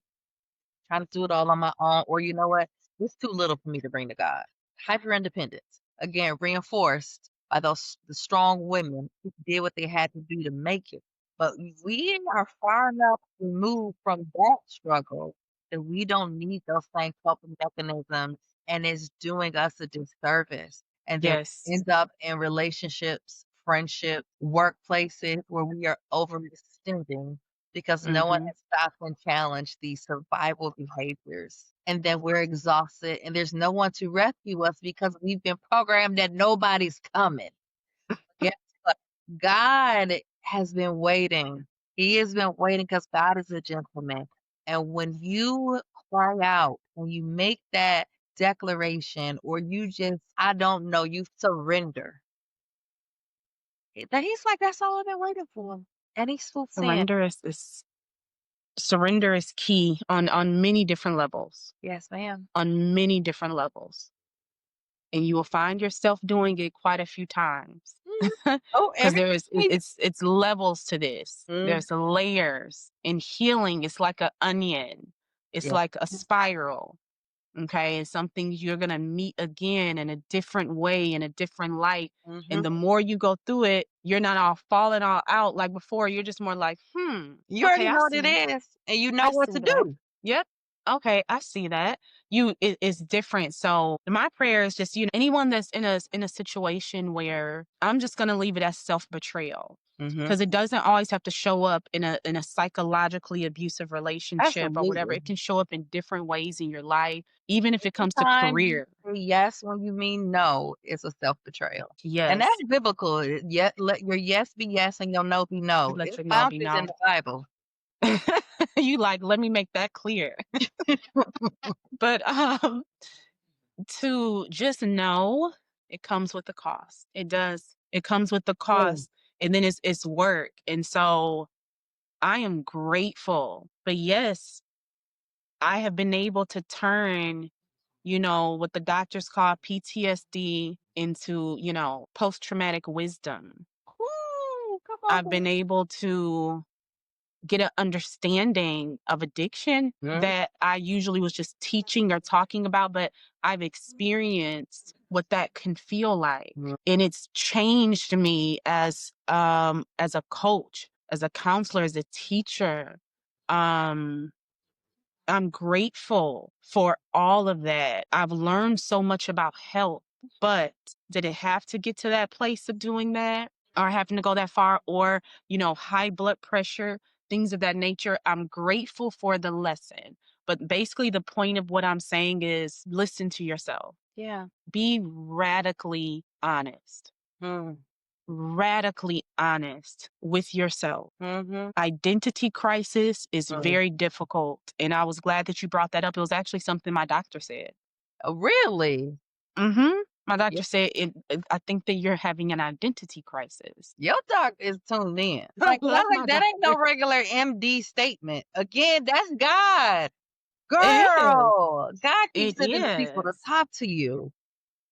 trying to do it all on my own, or you know what? It's too little for me to bring to God. Hyper independence. Again, reinforced by the strong women who did what they had to do to make it. But we are far enough removed from that struggle that we don't need those same coping mechanisms, and it's doing us a disservice. And then Yes. end up in relationships, friendships, workplaces where we are overextending because no one Mm-hmm. has stopped and challenged these survival behaviors. And then we're exhausted, and there's no one to rescue us because we've been programmed that nobody's coming. Guess what? God has been waiting. He has been waiting because God is a gentleman. And when you cry out, when you make that declaration, or you just, I don't know, you surrender, that He's like, that's all I've been waiting for. And He's still saying, Surrender is surrender is key on many different levels. yes, ma'am. On many different levels. And you will find yourself doing it quite a few times. Mhm. Oh, Because every day. it's levels to this. Mm, There's layers. And healing is like an onion. It's yes. like a spiral. Okay. And some things you're gonna meet again in a different way, in a different light. And Mhm. the more you go through it, you're not all falling all out like before. You're just more like, You okay, already I know what it see. is, and you I know what see to that. do. Yep. Okay, I see that. It's different. So my prayer is just, anyone that's in a situation where I'm just gonna leave it as self-betrayal. Mhm. Because it doesn't always have to show up in a psychologically abusive relationship or whatever. Absolutely. It can show up in different ways in your life, even if it comes to Anytime you career. say yes when you mean no, it's a self-betrayal. And that's Yes. biblical. Yet let your yes be yes and your no be no. Let It's your no found be it in no. the Bible. You like, let me make that clear. But to just know it comes with a cost. It does. It comes with the Mm, cost. And then it's work. And so I am grateful. But yes, I have been able to turn, what the doctors call PTSD into, post traumatic wisdom. woo, come on, I've girl. been able to get an understanding of addiction Mm, that I usually was just teaching or talking about, but I've experienced what that can feel like. mm, And it's changed me as a coach, as a counselor, as a teacher. Um I'm grateful for all of that. I've learned so much about health, but did it have to get to that place of doing that or having to go that far or, high blood pressure, things of that nature? I'm grateful for the lesson. But basically, the point of what I'm saying is listen to yourself, yeah. be Mm, radically honest with yourself. mhm, Identity crisis is mm. very difficult. And I was glad that you brought that up. It was actually something my doctor said. Oh, really? Mm-hmm. My Yeah. doctor said, I think that you're having an identity crisis. Your doctor is tuned in. I Like, love my that ain't doctor. no regular MD statement. Again, that's God. It is. Girl, God keeps It sending the people to is. talk to you.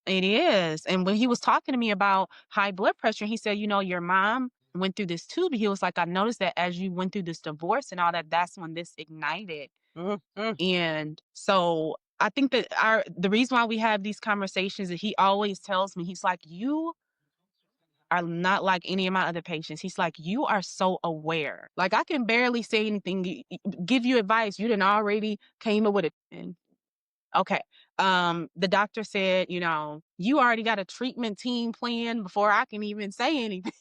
It is. And when he was talking to me about high blood pressure, he said, your mom went through this too. But he was like, I noticed that as you went through this divorce and all that, that's when this ignited. Mhm. And so I think that the reason why we have these conversations is he always tells me, he's like, you are not like any of my other patients. He's like, you are so aware. Like, I can barely say anything, give you advice. You didn't already came up with it. And okay. The doctor said, you already got a treatment team plan before I can even say anything.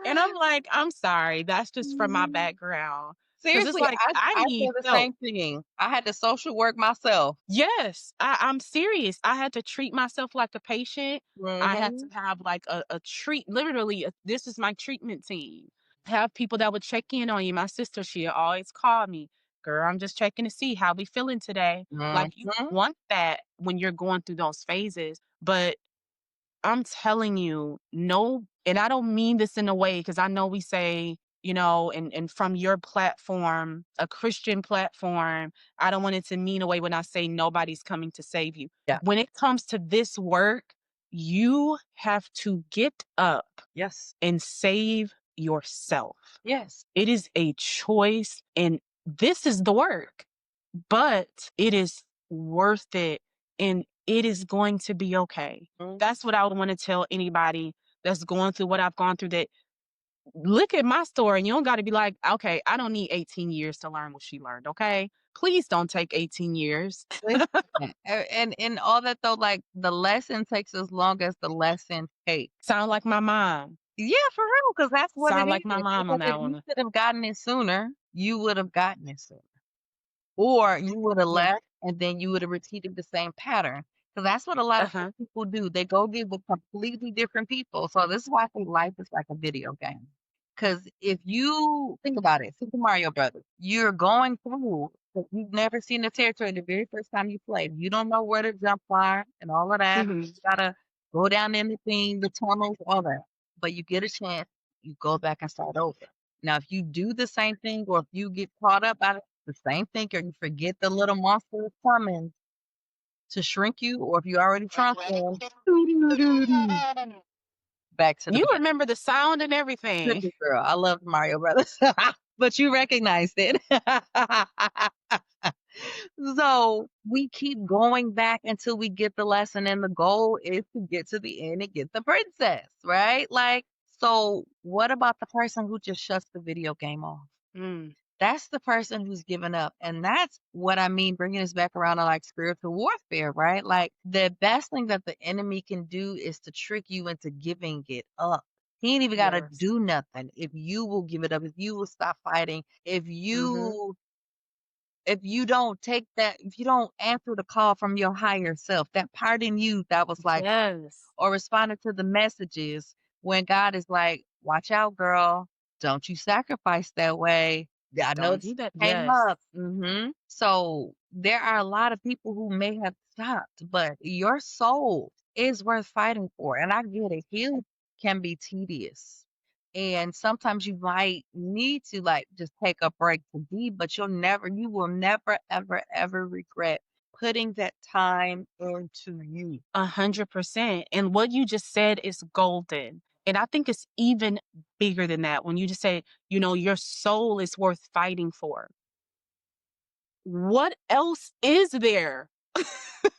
And I'm like, I'm sorry. That's just from my Mhm. background. Because it's Seriously, like, I I need feel the help. same thing. I had to social work myself. Yes, I'm serious. I had to treat myself like a patient. I had to Mhm. have like a treat, literally, this is my treatment team. Have people that would check in on you. My sister, she always call me, girl, I'm just checking to see how we feeling today. Like, you Mhm. want that when you're going through those phases. But I'm telling you, no, and I don't mean this in a way because I know we say, and from your platform, a Christian platform, I don't want it to mean a way when I say nobody's coming to save you. Yeah. When it comes to this work, you have to get up Yes. and save yourself. Yes. It is a choice, and this is the work, but it is worth it, and it is going to be okay. Mhm. That's what I would want to tell anybody that's going through what I've gone through, that look at my story and you don't got to be like, okay, I don't need 18 years to learn what she learned. Okay. Please don't take 18 years. Listen, and all that though, like the lesson takes as long as the lesson takes. Sound like my mom. Yeah, for real, because that's what it Sound is. like my mom on Because if that you one. could have gotten it sooner, you would have gotten it sooner. Or you would have Yeah. left and then you would have repeated the same pattern. So that's what a lot of Uh-huh. people do. They go get with completely different people. So this is why I think life is like a video game. Because if you think about it, Super Mario Brothers, you're going through, but you've never seen the territory the very first time you played. You don't know where to jump fire and all of that. Hmm. You gotta go down in the thing, the tunnels, all that. But you get a chance, you go back and start over. Now, if you do the same thing, or if you get caught up out of the same thing, or you forget the little monster is coming to shrink you, or if you already transformed, back to the You beginning. remember the sound and everything. Goodness, girl, I loved Mario Brothers, but you recognized it. So we keep going back until we get the lesson, and the goal is to get to the end and get the princess, right? Like, so what about the person who just shuts the video game off? Mm, That's the person who's given up. And that's what I mean, bringing us back around to like spiritual warfare, right? Like the best thing that the enemy can do is to trick you into giving it up. He ain't even got to yes. do nothing. If you will give it up, if you will stop fighting, Mm-hmm. if you don't take that, if you don't answer the call from your higher self, that part in you that was like, Yes. or responded to the messages when God is like, watch out, girl. Don't you sacrifice that way. I know Don't this do that. came Yes. up. So there are a lot of people who may have stopped, but your soul is worth fighting for. And I get it. Healing can be tedious. And sometimes you might need to like just take a break to be, but you will never, ever, ever regret putting that time into you. 100%. And what you just said is golden. And I think it's even bigger than that when you just say, your soul is worth fighting for. What else is there?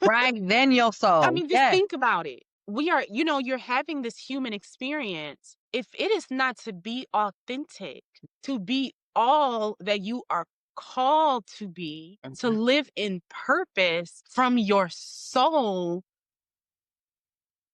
Right, then your I soul. mean, just Yes. think about it. We are, you're having this human experience. If it is not to be authentic, to be all that you are called to be, to Mhm. live in purpose from your soul,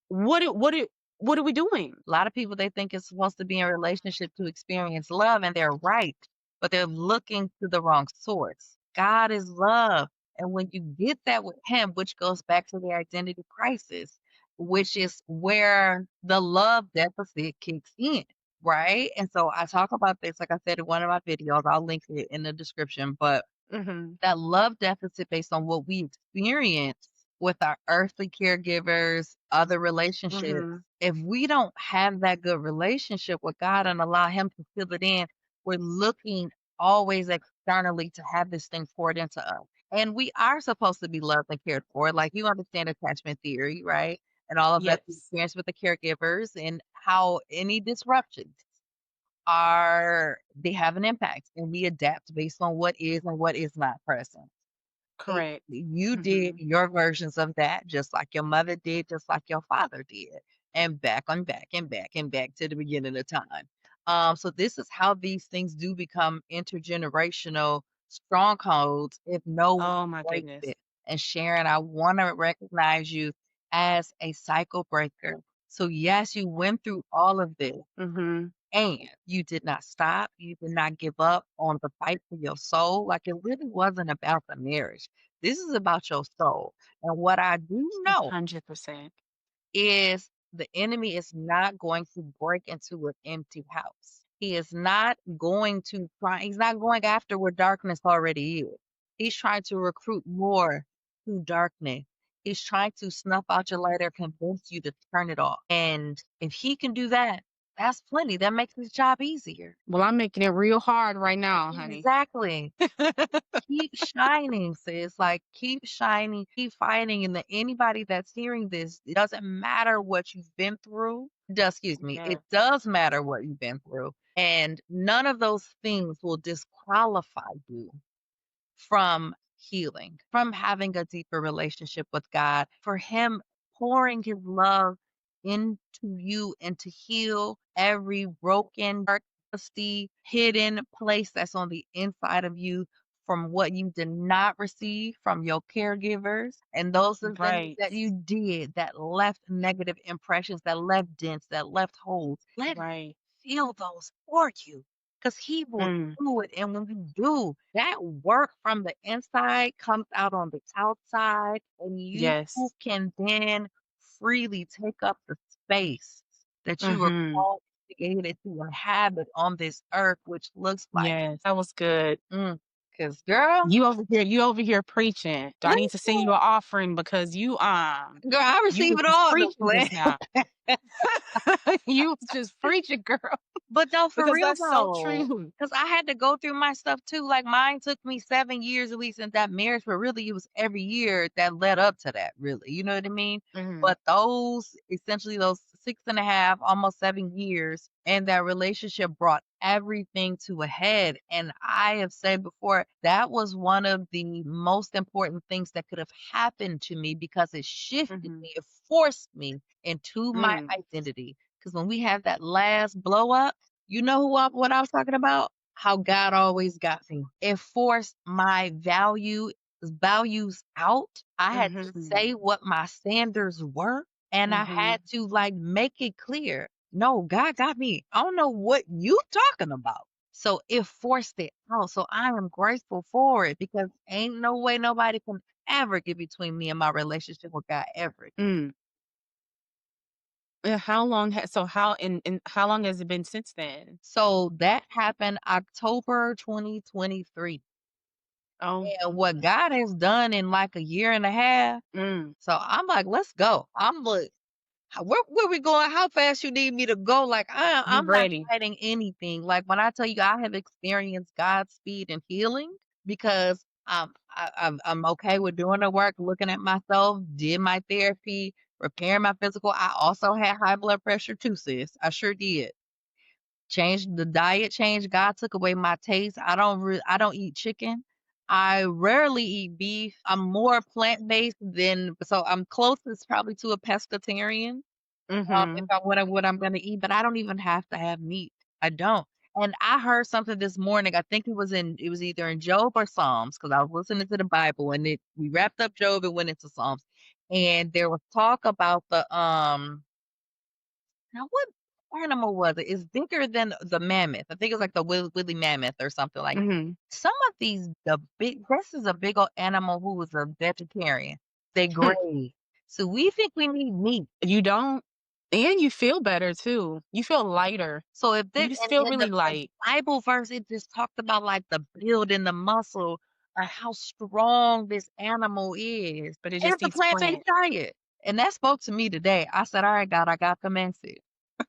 what are we doing? A lot of people, they think it's supposed to be in a relationship to experience love, and they're right, but they're looking to the wrong source. God is love. And when you get that with Him, which goes back to the identity crisis, which is where the love deficit kicks in, right? And so I talk about this, like I said, in one of my videos. I'll link it in the description, but Hmm. that love deficit based on what we experience with our earthly caregivers, other relationships. Hmm. If we don't have that good relationship with God and allow Him to fill it in, we're looking always externally to have this thing poured into us. And we are supposed to be loved and cared for. Like you understand attachment theory, right? And all of that Yes. experience with the caregivers and how any disruptions they have an impact, and we adapt based on what is and what is not present. And Correct. you did Hmm. your versions of that just like your mother did, just like your father did. and back and back and back and back to the beginning of time. So this is how these things do become intergenerational strongholds if no one Oh my breaks goodness. it. And Sharon, I want to recognize you as a cycle breaker. So yes, you went through all of this Mm-hmm. and you did not stop. You did not give up on the fight for your soul. Like it really wasn't about the marriage. This is about your soul. And what I do know 100%. is the enemy is not going to break into an empty house. He is not going to try, he's not going after where darkness already is. He's trying to recruit more to darkness. He's trying to snuff out your light or convince you to turn it off. And if he can do that, that's plenty. That makes his job easier. Well, I'm making it real hard right now, honey. Exactly. Keep shining, sis. Like, keep shining, keep fighting. And anybody that's hearing this, it doesn't matter what you've been through. Excuse me. Yes. It does matter what you've been through. And none of those things will disqualify you from healing, from having a deeper relationship with God, for Him pouring His love into you and to heal every broken, dark, dusty, hidden place that's on the inside of you from what you did not receive from your caregivers and those are things Right. that you did that left negative impressions, that left dents, that left holes. Let Him Right. feel those for you because He will Mm. do it. And when you do, that work from the inside comes out on the outside, and you Yes. can then freely take up the space that you were Mm-hmm. called, created to inhabit on this earth, which looks like, Yes. That was good. because girl, You over here preaching. Do I need to send you an offering because girl, I you receive was it just all. No preaching plan. just now. You was just preaching, girl. But no, for Because real that's so though, true. because I had to go through my stuff too. Like mine took me 7 years at least in that marriage, but really it was every year that led up to that, really. You know what I mean? Mm-hmm. But those essentially those 6.5, almost 7 years and that relationship brought everything to a head. And I have said before, that was one of the most important things that could have happened to me because it shifted Mm-hmm. me, it forced me into my identity. Because when we had that last blow up, you know what I was talking about? How God always got me. It forced my values out. I had to Mm-hmm. say what my standards were, and I had to like make it clear. No, God got me. I don't know what you talking about. So it forced it out. So I am grateful for it because ain't no way nobody can ever get between me and my relationship with God ever. Mm. How long how long has it been since then? So that happened October 2023. Oh. And what God has done in like a year and a half. Mm. So I'm like, let's go. I'm like, where we going? How fast you need me to go? Like You I'm not ready. fighting anything. Like when I tell you I have experienced God's speed and healing because I'm okay with doing the work, looking at myself, did my therapy, repairing my physical. I also had high blood pressure too, sis. I sure did. Changed the diet change. God took away my taste. I don't eat chicken. I rarely eat beef. I'm more plant-based than so I'm closest probably to a pescatarian. If Mm-hmm. I what I'm gonna eat, but I don't even have to have meat. I don't. And I heard something this morning. I think it was either in Job or Psalms because I was listening to the Bible and we wrapped up Job and went into Psalms. And there was talk about now, what animal was it? It's bigger than the mammoth. I think it's like the woolly mammoth or something like that. Mm-hmm. Some of these, this is a big old animal who was a vegetarian. They gray. So we think we need meat. You don't, and you feel better too. You feel lighter. So if You this, just and feel in really the light, Bible verse, it just talked about like the build and the muscle or how strong this animal is. but it And just it's a eats plant-based plant. diet. And that spoke to me today. I said, all right, God, I got the message.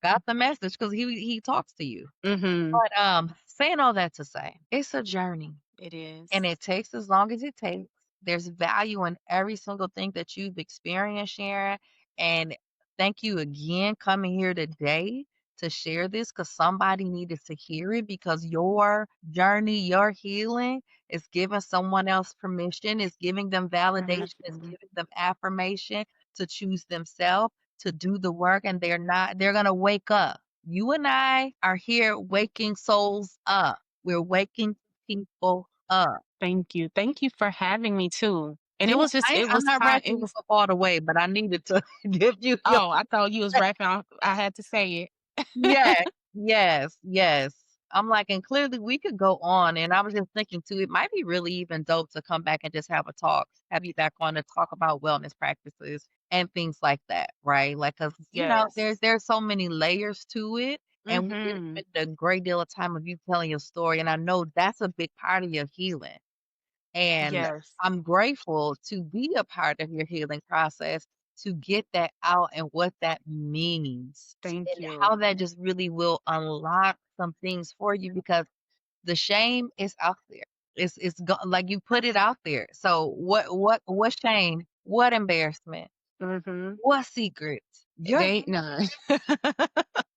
Got the message because he talks to you. Mm-hmm. But saying all that to say, it's a journey It is. and it takes as long as it takes. There's value in every single thing that you've experienced, Sharon. And thank you again coming here today to share this because somebody needed to hear it because your journey, your healing is giving someone else permission, is giving them validation, is Mhm. giving them affirmation to choose themselves. to do the work, and they're going to wake up. You and I are here waking souls up. We're waking people up. Thank you. Thank you for having me too. And Yeah, it was just it I'm was not time wrapping it you was up all the way, but I needed to give you your oh, I thought you was rapping off I had to say it. yes, yes, yes. I'm like, and clearly we could go on. And I was just thinking too, it might be really even dope to come back and just have a talk, have you back on to talk about wellness practices and things like that, right? Like, cause Yes. there's so many layers to it, and we did Mhm. spend a great deal of time of you telling your story, and I know that's a big part of your healing. And Yes. I'm grateful to be a part of your healing process, to get that out and what that means Thank and how you. that just really will unlock some things for you, because the shame is out there. Like you put it out there. So what shame? What embarrassment? Mhm. What secrets? They ain't none.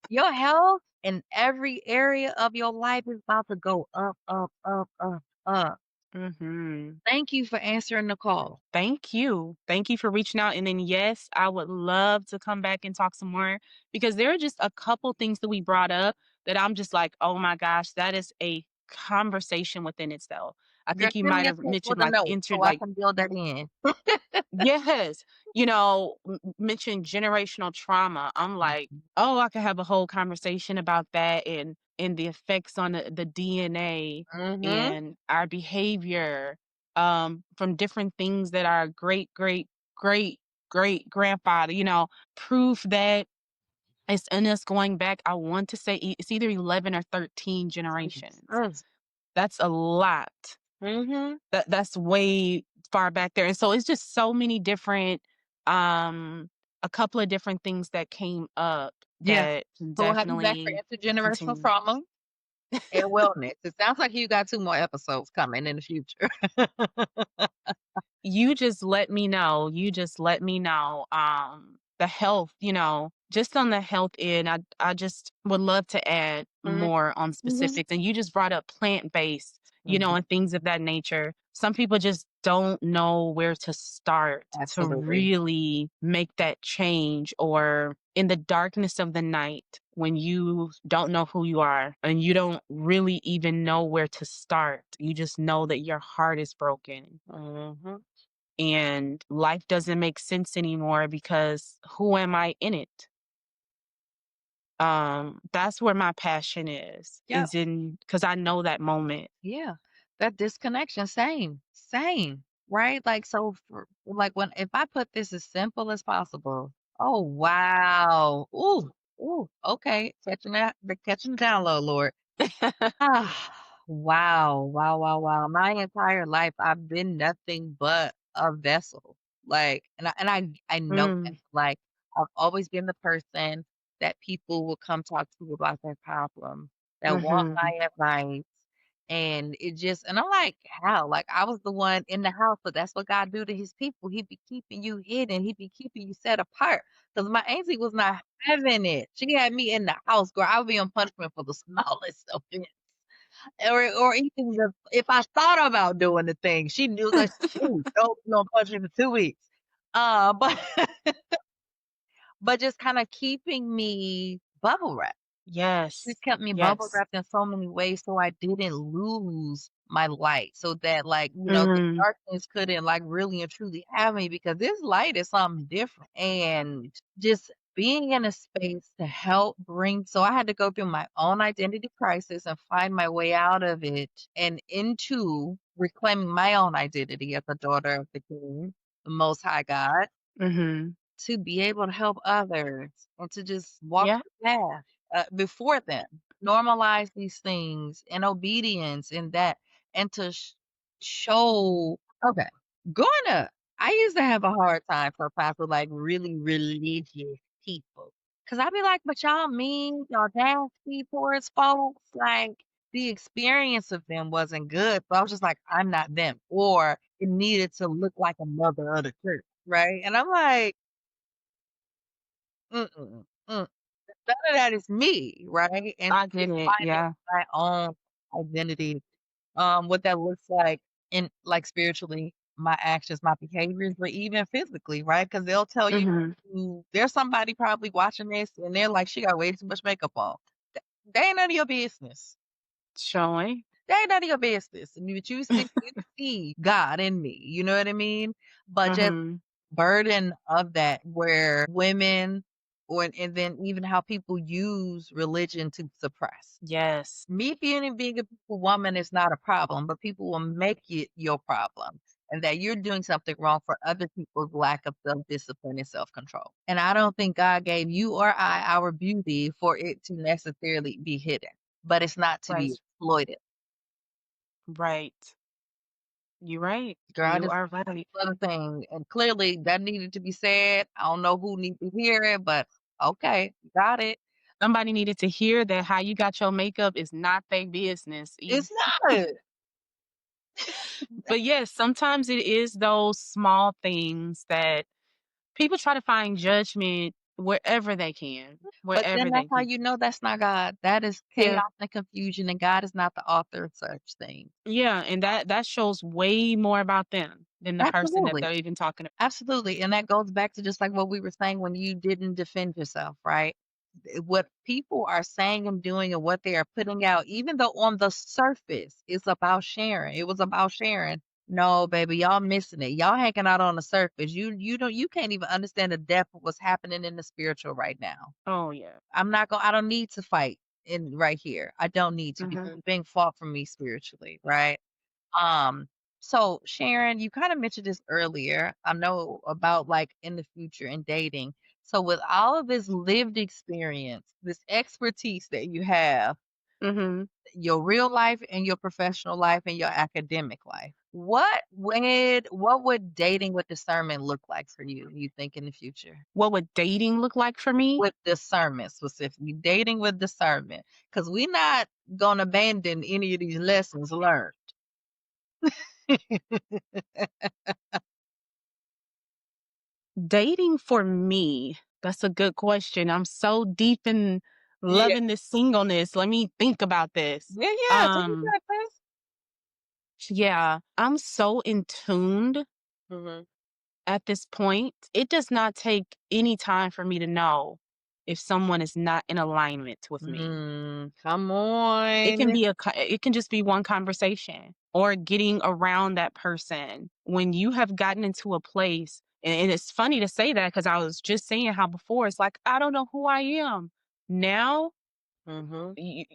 Your health in every area of your life is about to go up, up, up, up, up. Mhm. Thank you for answering the call. Thank you. Thank you for reaching out. And then, yes, I would love to come back and talk some more because there are just a couple things that we brought up that I'm just like, oh my gosh, that is a conversation within itself. I Girl, think you send might me a have text with mentioned a like note entered so I like, can build that in. yes, mentioned generational trauma. I'm like, oh, I could have a whole conversation about that and the effects on the DNA Mhm. and our behavior from different things that our great grandfather, proof that it's in us going back. I want to say it's either 11 or 13 generations. Mm. That's a lot. Mhm. That's way far back there. And so it's just so many different a couple of different things that came up Yeah. that can So we'll have you back for definitely intergenerational continue. trauma and wellness. It sounds like you got 2 more episodes coming in the future. You just let me know. You just let me know. The health, just on the health end, I just would love to add Mhm. more on Mhm. specifics. And you just brought up plant-based, Mhm. and things of that nature. Some people just don't know where to start to Absolutely. really make that change, or in the darkness of the night when you don't know who you are and you don't really even know where to start. You just know that your heart is broken Mhm. and life doesn't make sense anymore because who am I in it? That's where my passion Yeah. is in because I know that moment. Yeah. That disconnection, same. Same. Right? Like, so for like, when if I put this as simple as possible. Oh, wow. Ooh. Ooh. Okay. Catching the download, Lord. Ah, wow, wow, wow, wow. My entire life, I've been nothing but a vessel. Like, I know that. Mm, Like, I've always been the person that people will come talk to about their problem, that want mhm, my advice. And and I'm like, how? Like, I was the one in the house, but that's what God do to his people. He be keeping you hidden. He be keeping you set apart. Because my auntie was not having it. She had me in the house, girl. I would be on punishment for the smallest offense. Or even if I thought about doing the thing, she knew like, "Ooh, nope, you gonna punch me for 2 weeks." But but just kinda keeping me bubble wrapped. It yes, kept me bubble yes, wrapped in so many ways so I didn't lose my light, so that, like, the mm, darkness couldn't, like, really and truly have me, because this light is something different. And just being in a space to help bring, so I had to go through my own identity crisis and find my way out of it and into reclaiming my own identity as a daughter of the King, the Most High God, mhm, to be able to help others and to just walk yeah, the path before them, normalize these things and obedience in that, and to show. Okay, growing up, I used to have a hard time sometimes with like really religious people, because I'd be like, but y'all mean, y'all nasty towards folks. Like, the experience of them wasn't good. So I was just like, I'm not them. Or it needed to look like a mother of the church. Right. And I'm like, mm-mm, mm. None of that is me, right? And I get just it. finding Yeah, my own identity, what that looks like in, like, spiritually. my actions, my behaviors, but even physically, right? Because they'll tell you there's somebody probably watching this and they're like, she got way too much makeup on. They ain't none of your business. Showing. They ain't none of your business. I mean, but you see God in me. You know what I mean? But just burden of that where women and then even how people use religion to suppress. Yes. Me being a beautiful woman is not a problem, but people will make it your problem. And that you're doing something wrong for other people's lack of self-discipline and self-control. And I don't think God gave you or I our beauty for it to necessarily be hidden, but it's not to be Right. exploited. Right. You're right. Girl, I You just are right. another thing, and clearly that needed to be said. I don't know who needs to hear it, but okay, got it. Somebody needed to hear that how you got your makeup is not their business. It's not. But yes, sometimes it is those small things that people try to find judgment wherever they can. But then Wherever they that's how can. you know that's not God. That is Yeah. chaos and confusion, and God is not the author of such things. Yeah, and that shows way more about them than the person that Absolutely. they're even talking about. Absolutely. And that goes back to just like what we were saying when you didn't defend yourself, right? What people are saying and doing and what they are putting out, even though on the surface it's about sharing. It was about sharing. No, baby, y'all missing it. Y'all hanging out on the surface. You can't even understand the depth of what's happening in the spiritual right now. Oh yeah. I don't need to fight in right here. I don't need to because it's being fought for me spiritually, right? Um, so Sharon, you kind of mentioned this earlier. I know about like in the future and dating. So with all of this lived experience, this expertise that you have, your real life and your professional life and your academic life, what would dating with discernment look like for you think in the future? What would dating look like for me? With discernment specifically, dating with discernment, because we're not gonna abandon any of these lessons learned. Dating for me, that's a good question. I'm so deep in Yeah. loving this singleness. Let me think about this. Yeah, yeah. Take your time, sis. Yeah, I'm so in tuned at this point. It does not take any time for me to know if someone is not in alignment with me. Come It can on. be it can just be one conversation or getting around that person when you have gotten into a place. And it's funny to say that because I was just saying how before it's like, I don't know who I am. Now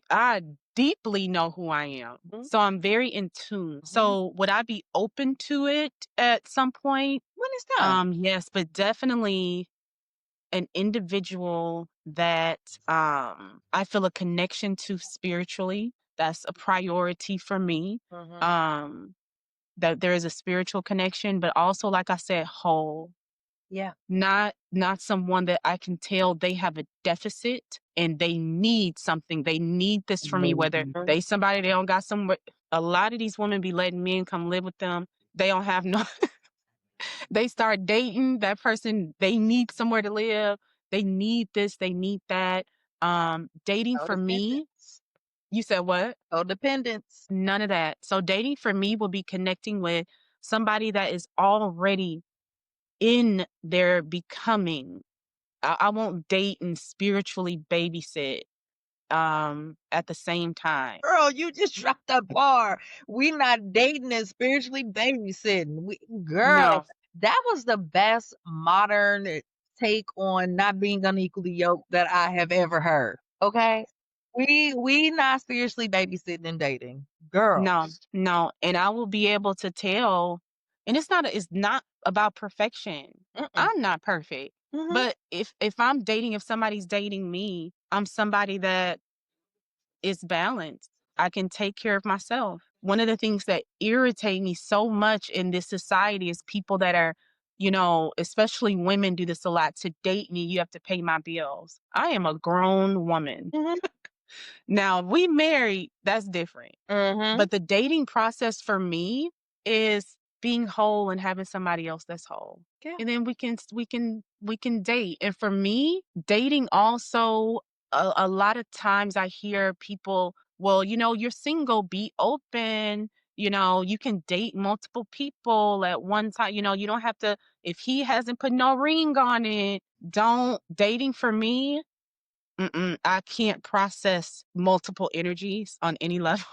I deeply know who I am. So I'm very in tune. So would I be open to it at some point? When it's time. Yes, but definitely an individual that I feel a connection to spiritually. That's a priority for me. That there is a spiritual connection, but also, like I said, whole. Yeah. Not someone that I can tell they have a deficit and they need something. They need this from me, whether they somebody they don't got somewhere. A lot of these women be letting men come live with them. They don't have no they start dating that person, they need somewhere to live. They need this, they need that. Dating for me, you said what? Codependence. None of that. So dating for me will be connecting with somebody that is already in their becoming. I won't date and spiritually babysit at the same time. Girl, you just dropped that bar. We not dating and spiritually babysitting. Girl, No. that was the best modern take on not being unequally yoked that I have ever heard. Okay? We not spiritually babysitting and dating. Girl. No. And I will be able to tell, and it's not about perfection. I'm not perfect. But if if somebody's dating me, I'm somebody that is balanced. I can take care of myself. One of the things that irritate me so much in this society is people that are, especially women do this a lot. To date me, you have to pay my bills. I am a grown woman. Now, if we married, that's different. But the dating process for me is being whole and having somebody else that's whole. Yeah. And then we can date. And for me, dating also a lot of times I hear people, well, you're single, be open, You can date multiple people at one time. You don't have to, if he hasn't put no ring on it, don't dating for me. I can't process multiple energies on any level.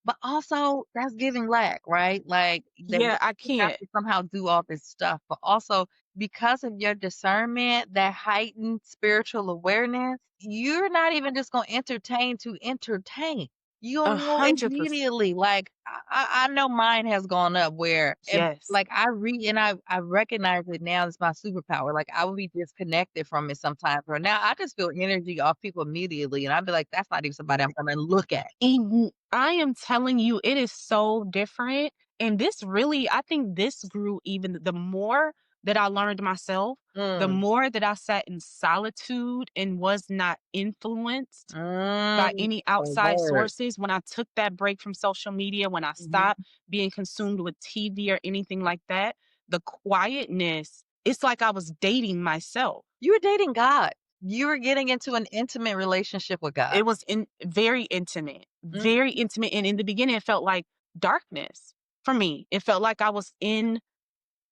But also, that's giving lack, right? Like, that Yeah, I you have can't. to somehow do all this stuff, but also because of your discernment, that heightened spiritual awareness, you're not even just gonna entertain to entertain. You'll know 100%. immediately. Like, I know mine has gone up where if Yes. like, I read and I recognize it now as my superpower. Like, I would be disconnected from it sometimes, or now I just feel energy off people immediately, and I'd be like, "That's not even somebody I'm gonna look at." I am telling you, it is so different. And this really, I think this grew even the more that I learned myself, the Mm. more that I sat in solitude and was not influenced by Mm, any a outside word. sources. When I took that break from social media, when I Mhm. stopped being consumed with TV or anything like that, the quietness, it's like I was dating myself. You were dating God. You were getting into an intimate relationship with God. It was very intimate, Mm, very intimate. And in the beginning, it felt like darkness for me. It felt like I was in,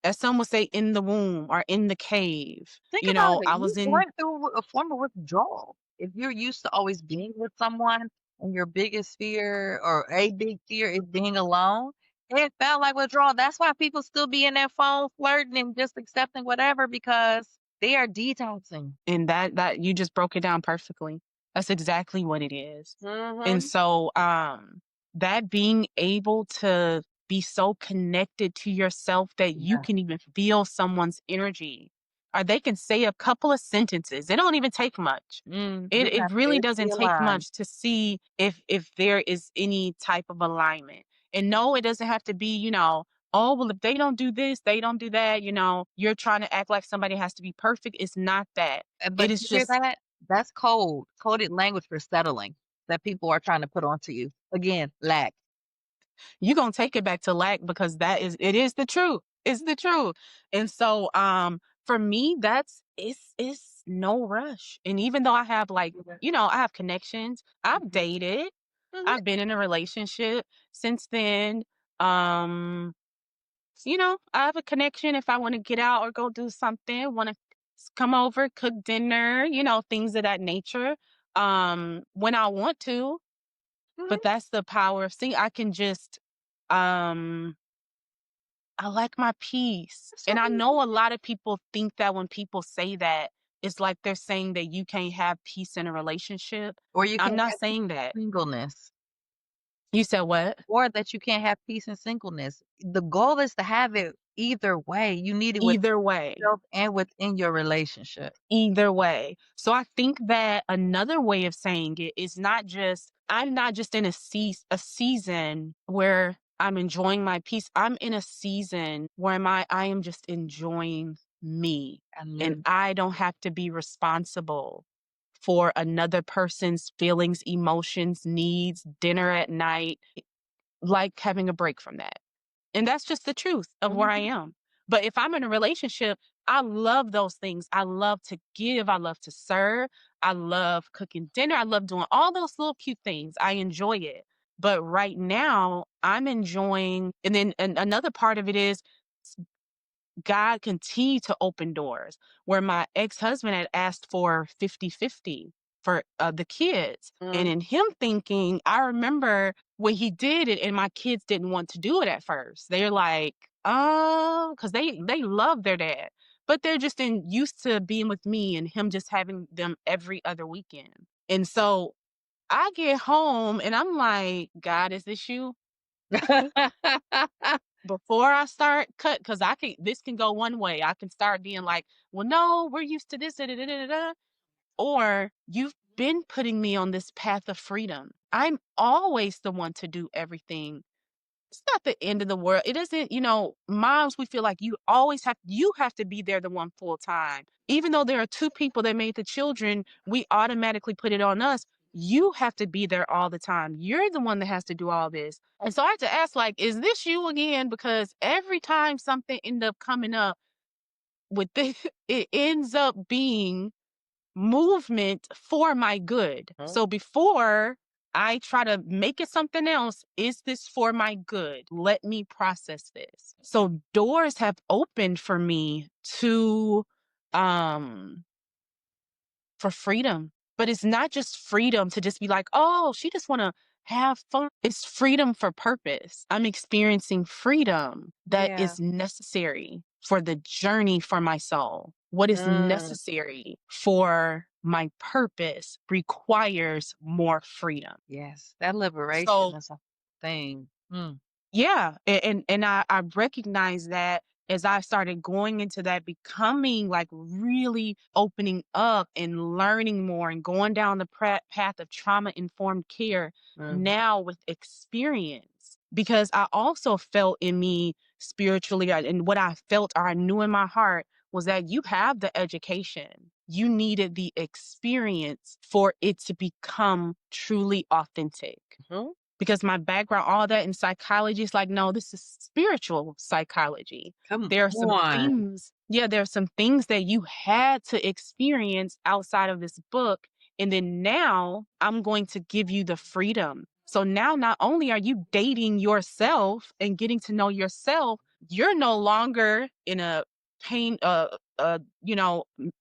as some would say, in the womb or in the cave. think about it. I You was in, went through a form of withdrawal. If you're used to always being with someone and your biggest fear or a big fear is being alone, it felt like withdrawal. That's why people still be in their phone flirting and just accepting whatever because they are detoxing. and that you just broke it down perfectly. That's exactly what it is. And Mhm. so, that being able to be so connected to yourself that you Yeah. can even feel someone's energy, or they can say a couple of sentences. It don't even take much. It Just it have really spiritually doesn't take aligned. much to see if there is any type of alignment. And no, it doesn't have to be, oh, well, if they don't do this, they don't do that, you're trying to act like somebody has to be perfect. It's not that. It But is you hear just, that? That's coded language for settling that people are trying to put onto you. Again, lack. you're gonna take it back to lack, because it is the truth. It's the truth. And so for me, it's no rush. And even though I have, like, I have connections, I've Mhm. dated, Mhm. I've been in a relationship since then. Um, I have a connection if I want to get out or go do something, want to come over, cook dinner, things of that nature. When I want to, Mhm. but that's the power of seeing. I can just, um, I like my peace. That's And I right. know a lot of people think that when people say that, it's like they're saying that you can't have peace in a relationship. Or you I'm can't not have saying that. singleness. You said what? Or that you can't have peace and singleness. The goal is to have it either way. You need it within Either way. yourself and within your relationship. Either way. So I think that another way of saying it is not just, I'm not just in a season where I'm enjoying my peace. I'm in a season where I am just enjoying me, I and love I don't have to be responsible for another person's feelings, emotions, needs, dinner at night, like having a break from that. And that's just the truth of where I mhm. am. But if I'm in a relationship, I love those things. I love to give. I love to serve. I love cooking dinner. I love doing all those little cute things. I enjoy it. But right now, I'm enjoying. And then another part of it is God continued to open doors where my ex-husband had asked for 50-50 for the kids. And Mm. in him thinking, I remember when he did it and my kids didn't want to do it at first. They're like, oh, because they love their dad. But they're just used to being with me and him just having them every other weekend. And so I get home and I'm like, God, is this you? Before I start cut, because this can go one way. I can start being like, well, no, we're used to this, da, da, da, da, da. Or you've been putting me on this path of freedom. I'm always the one to do everything. It's not the end of the world. It isn't, moms, we feel like you have to be there the one full time. Even though there are two people that made the children, we automatically put it on us. You have to be there all the time. You're the one that has to do all this. And so I had to ask, like, is this you again? Because every time something end up coming up with this, it ends up being movement for my good. Mhm. So before, I try to make it something else. Is this for my good? Let me process this. So doors have opened for me to um for freedom. But it's not just freedom to just be like, oh, she just want to have fun. It's freedom for purpose. I'm experiencing freedom that Yeah. is necessary for the journey for my soul. What is Mm. necessary for my purpose requires more freedom. Yes. That liberation So is a thing. Mm. yeah, and I recognize that as I started going into that, becoming like really opening up and learning more and going down the path of trauma informed care Mhm. now with experience. Because I also felt in me spiritually, and what I felt or I knew in my heart was that you have the education. You needed the experience for it to become truly authentic Mhm. because my background, all that in psychology is like, no, this is spiritual psychology. Come There are some on. things, yeah, there are some things that you had to experience outside of this book. And then now I'm going to give you the freedom. So now not only are you dating yourself and getting to know yourself, you're no longer in a pain,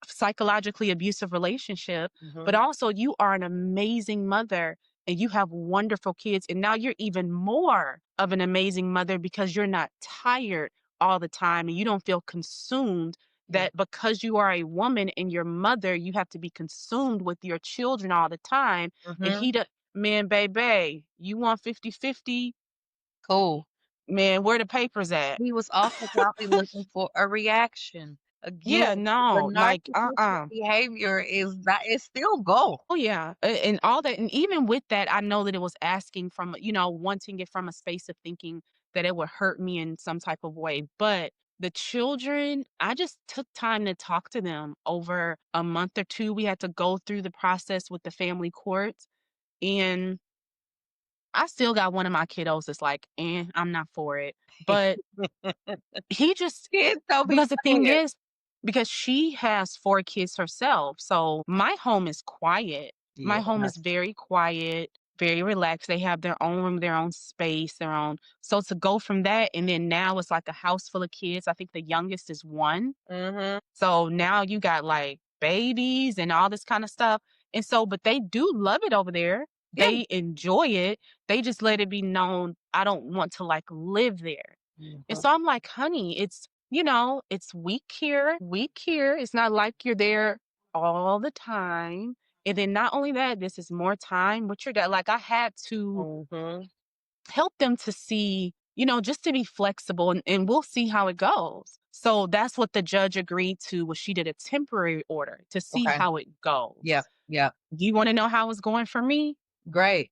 psychologically abusive relationship, but Mhm. also you are an amazing mother and you have wonderful kids. And now you're even more of an amazing mother because you're not tired all the time and you don't feel consumed Yeah. that because you are a woman and your mother, you have to be consumed with your children all the time. And Mhm. man, baby, you want 50-50? Cool. Man, where the papers at? He was also probably looking for a reaction. Again, Yeah, the no, like, narcissistic behavior is that it's still gold. Oh yeah, and all that, and even with that, I know that it was asking from, wanting it from a space of thinking that it would hurt me in some type of way. But the children, I just took time to talk to them over a month or two. We had to go through the process with the family courts, and I still got one of my kiddos that's like, I'm not for it. But he just Kids don't be because the thing playing. is, because she has 4 kids herself, so my home is quiet. My home is Yes. very quiet, very relaxed. They have their own room, their own space, their own so to go from that, and then now it's like a house full of kids. I think the youngest is 1. Mhm. So now you got like babies and all this kind of stuff. And so, but they do love it over there. Yeah. They enjoy it. They just let it be known, I don't want to like live there. And Mhm. so I'm like, honey, it's week here, week here. It's not like you're there all the time. And then not only that, this is more time with your dad. Like I had to Mhm. help them to see, just to be flexible and we'll see how it goes. So that's what the judge agreed to was she did a temporary order to see Okay. how it Yeah. goes. Yeah. Do you want to know how it's going for me? Great.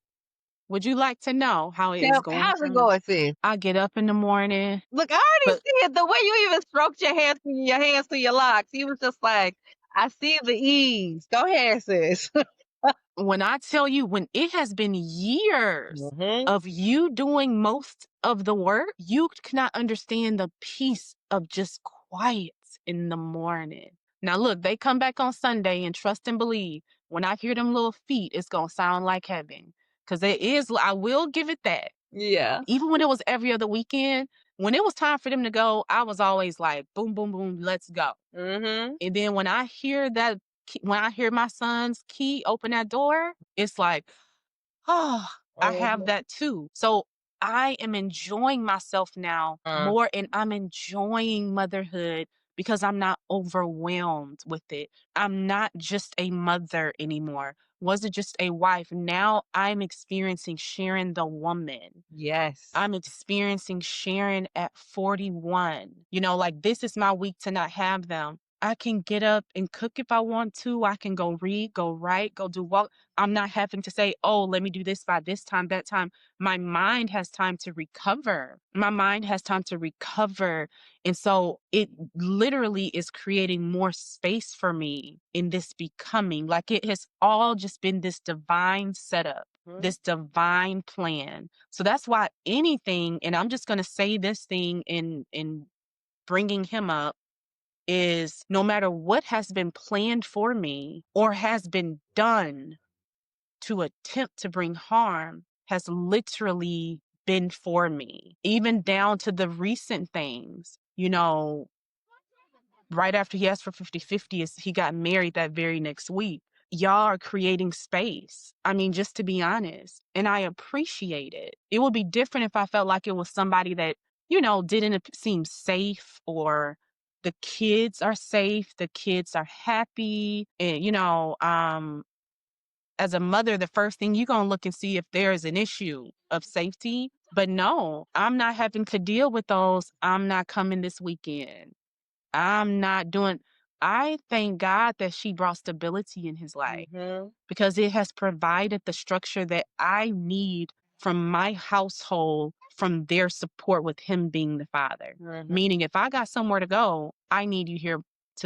Would you like to know how it is Tell going how's for it me? going, sis? I get up in the morning, Look, I already but see it. The way you even stroked your hands through your locks. You was just like, I see the ease. Go ahead, sis. when I tell you, when it has been years Mhm. of you doing most of the work, you cannot understand the peace of just quiet in the morning. Now, look, they come back on Sunday and trust and believe. When I hear them little feet, it's going to sound like heaven. Because it is, I will give it that. Yeah. Even when it was every other weekend, when it was time for them to go, I was always like, boom, boom, boom, let's go. Mhm. And then when I hear that, when I hear my son's key open that door, it's like, oh, I have Mhm. that too. So I am enjoying myself now Mm. more and I'm enjoying motherhood because I'm not overwhelmed with it. I'm not just a mother anymore. Wasn't just a wife. Now I'm experiencing Sharon the woman. Yes. I'm experiencing Sharon at 41. Like this is my week to not have them. I can get up and cook if I want to. I can go read, go write, go do walk. I'm not having to say, oh, let me do this by this time, that time. My mind has time to recover. My mind has time to recover. And so it literally is creating more space for me in this becoming. Like it has all just been this divine setup, Mhm. this divine plan. So that's why anything, and I'm just going to say this thing in bringing him up is no matter what has been planned for me or has been done to attempt to bring harm has literally been for me, even down to the recent things. Right after he asked for 50-50, he got married that very next week. Y'all are creating space. I mean, just to be honest. And I appreciate it. It would be different if I felt like it was somebody that, didn't seem safe, or the kids are safe, the kids are happy. And, as a mother, the first thing you're going to look and see if there is an issue of safety. But no, I'm not having to deal with those. I'm not coming this weekend. I'm not doing. I thank God that she brought stability in his life, because it has provided the structure that I need from my household, from their support with him being the father. Meaning, if I got somewhere to go, I need you here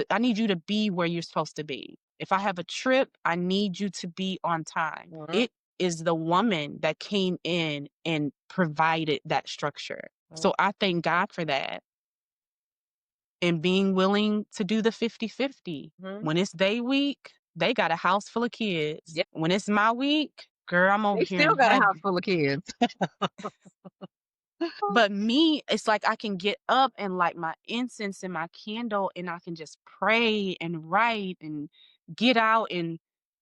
I need you to be where you're supposed to be. If I have a trip, I need you to be on time. It is the woman that came in and provided that structure. So I thank God for that. And being willing to do the 50-50. When it's their week, they got a house full of kids. Yep. When it's my week, girl, I'm over They here still in got a heaven. house full of kids. But me, it's like I can get up and light my incense and my candle, and I can just pray and write and get out. And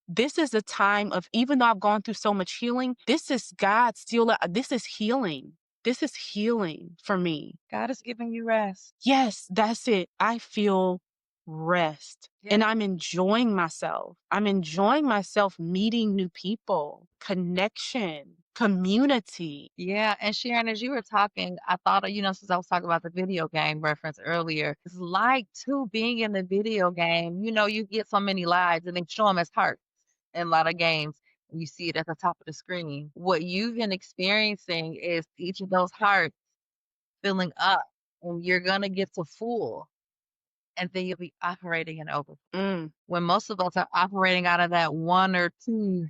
this is a time of, even though I've gone through so much healing, this is God still, this is healing. This is healing for me. God is giving you rest. Yes, that's it. I feel rest. Yeah. And I'm enjoying myself. I'm enjoying myself meeting new people, connection, community. Yeah. And Sharon, as you were talking, I thought, since I was talking about the video game reference earlier, it's like too being in the video game, you get so many lives and they show them as hearts in a lot of games. And you see it at the top of the screen. What you've been experiencing is each of those hearts filling up, and you're going to get to full. And then you'll be operating in overflow. When most of us are operating out of that 1 or 2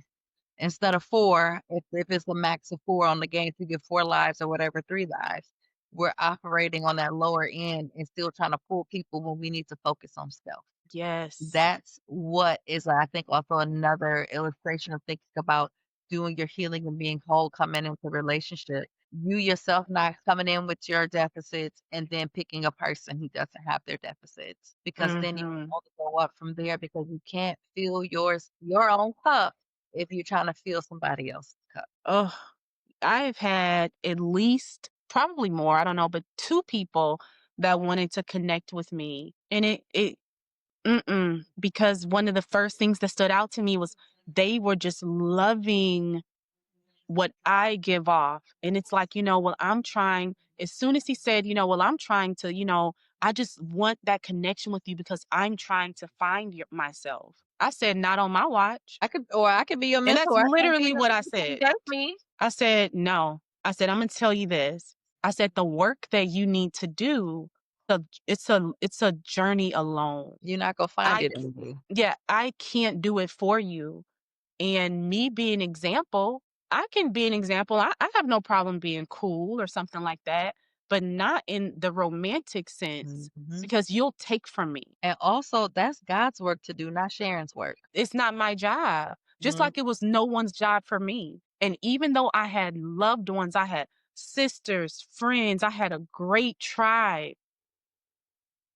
instead of 4, if it's the max of 4 on the game, to get 4 lives or whatever, 3 lives, we're operating on that lower end and still trying to pull people when we need to focus on self. Yes. That's what is, I think, also another illustration of thinking about doing your healing and being whole coming into relationship. You yourself not coming in with your deficits and then picking a person who doesn't have their deficits, because then you can only go up from there, because you can't fill your own cup if you're trying to fill somebody else's cup. Oh, I've had at least, probably more, I don't know, but 2 people that wanted to connect with me. And because one of the first things that stood out to me was they were just loving what I give off. And it's like, well, I'm trying, as soon as he said, well, I'm trying to, I just want that connection with you because I'm trying to find myself. I said, not on my watch. I could be your And mentor. that's literally what I said. That's me. I said, no. I said, I'm going to tell you this. I said, the work that you need to do, it's a journey alone. You're not going to find it in you. Yeah, I can't do it for you. And me being an example, I can be an example. I have no problem being cool or something like that, but not in the romantic sense, because you'll take from me. And also, that's God's work to do, not Sharon's work. It's not my job. Just like it was no one's job for me. And even though I had loved ones, I had sisters, friends, I had a great tribe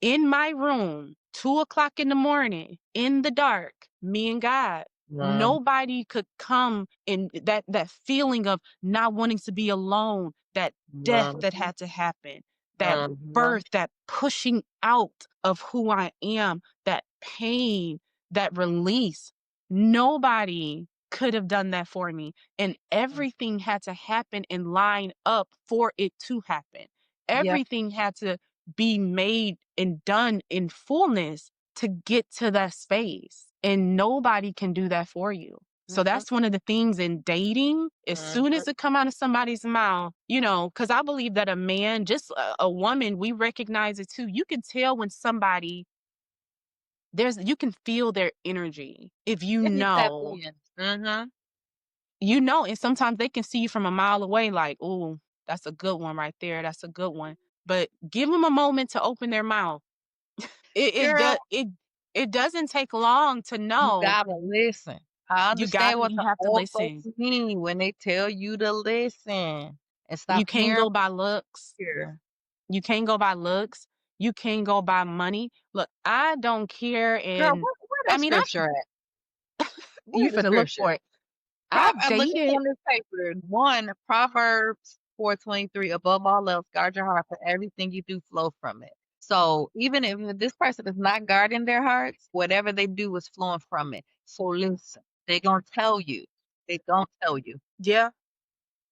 in my room, 2:00 in the morning, in the dark, me and God. Nobody could come in that feeling of not wanting to be alone, that death that had to happen, that birth, that pushing out of who I am, that pain, that release. Nobody could have done that for me. And everything had to happen and line up for it to happen. Everything had to be made and done in fullness to get to that space. And nobody can do that for you. So that's one of the things in dating. As soon as it come out of somebody's mouth, because I believe that a man, just a woman, we recognize it too. You can tell when somebody, you can feel their energy. If you know, and sometimes they can see you from a mile away, like, oh, that's a good one right there. That's a good one. But give them a moment to open their mouth. It doesn't take long to know. You gotta listen. I You got understand to what you the have to old folks listen. mean when they tell you to listen and You stop can't hearing go what by looks. you hear. You can't go by looks. You can't go by money. Look, I don't care, Girl, and where I that mean, I scripture at? you Where's the finna look scripture? for it. I've I'm looking dated. on this paper. One, Proverbs 4:23. Above all else, guard your heart, for everything you do flow from it. So even if this person is not guarding their hearts, whatever they do is flowing from it. So listen, they gonna tell you. They gonna tell you. Yeah,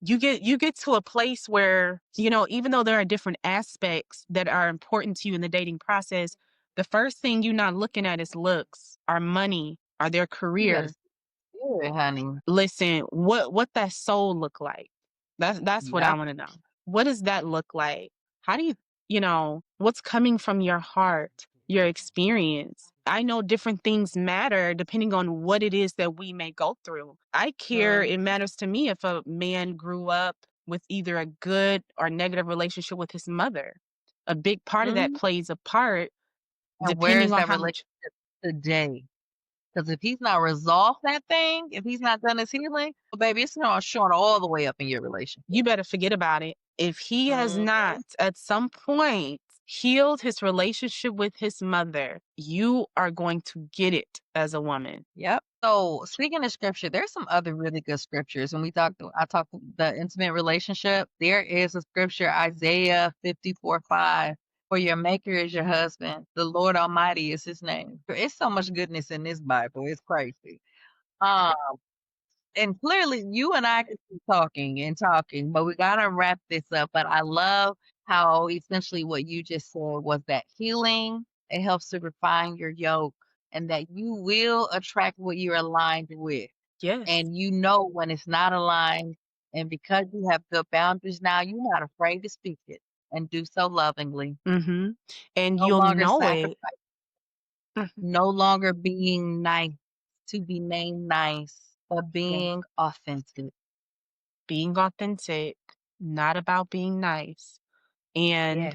you get to a place where, even though there are different aspects that are important to you in the dating process, the first thing you're not looking at is looks, or money, or their You better career. do it, honey. Listen, what that soul look like? That's what I Yep. want to know. What does that look like? How do what's coming from your heart, your experience? I know different things matter depending on what it is that we may go through. I care, Mm, it matters to me if a man grew up with either a good or negative relationship with his mother. A big part of that mm. plays a part And where depending is on that how much. relationship today? Because if he's not resolved that thing, if he's not done his healing, well, baby, it's not showing all the way up in your relationship. You better forget about it. If he has Mhm. not at some point healed his relationship with his mother, you are going to get it as a woman. Yep. So speaking of scripture, there's some other really good scriptures. When I talked the intimate relationship, there is a scripture, Isaiah 54:5. For your maker is your husband. The Lord Almighty is his name. It's so much goodness in this Bible. It's crazy. Um, and clearly you and I could keep talking and talking, but we gotta wrap this up. But I love how essentially what you just said was that healing, it helps to refine your yoke and that you will attract what you're aligned with. Yes. And you know when it's not aligned, and because you have good boundaries now, you're not afraid to speak it and do so lovingly. Mm-hmm. And No you'll longer know it. sacrifice, Mhm. no longer being nice to be named nice, but Yes. being authentic. Being authentic, not about being nice. And Yes.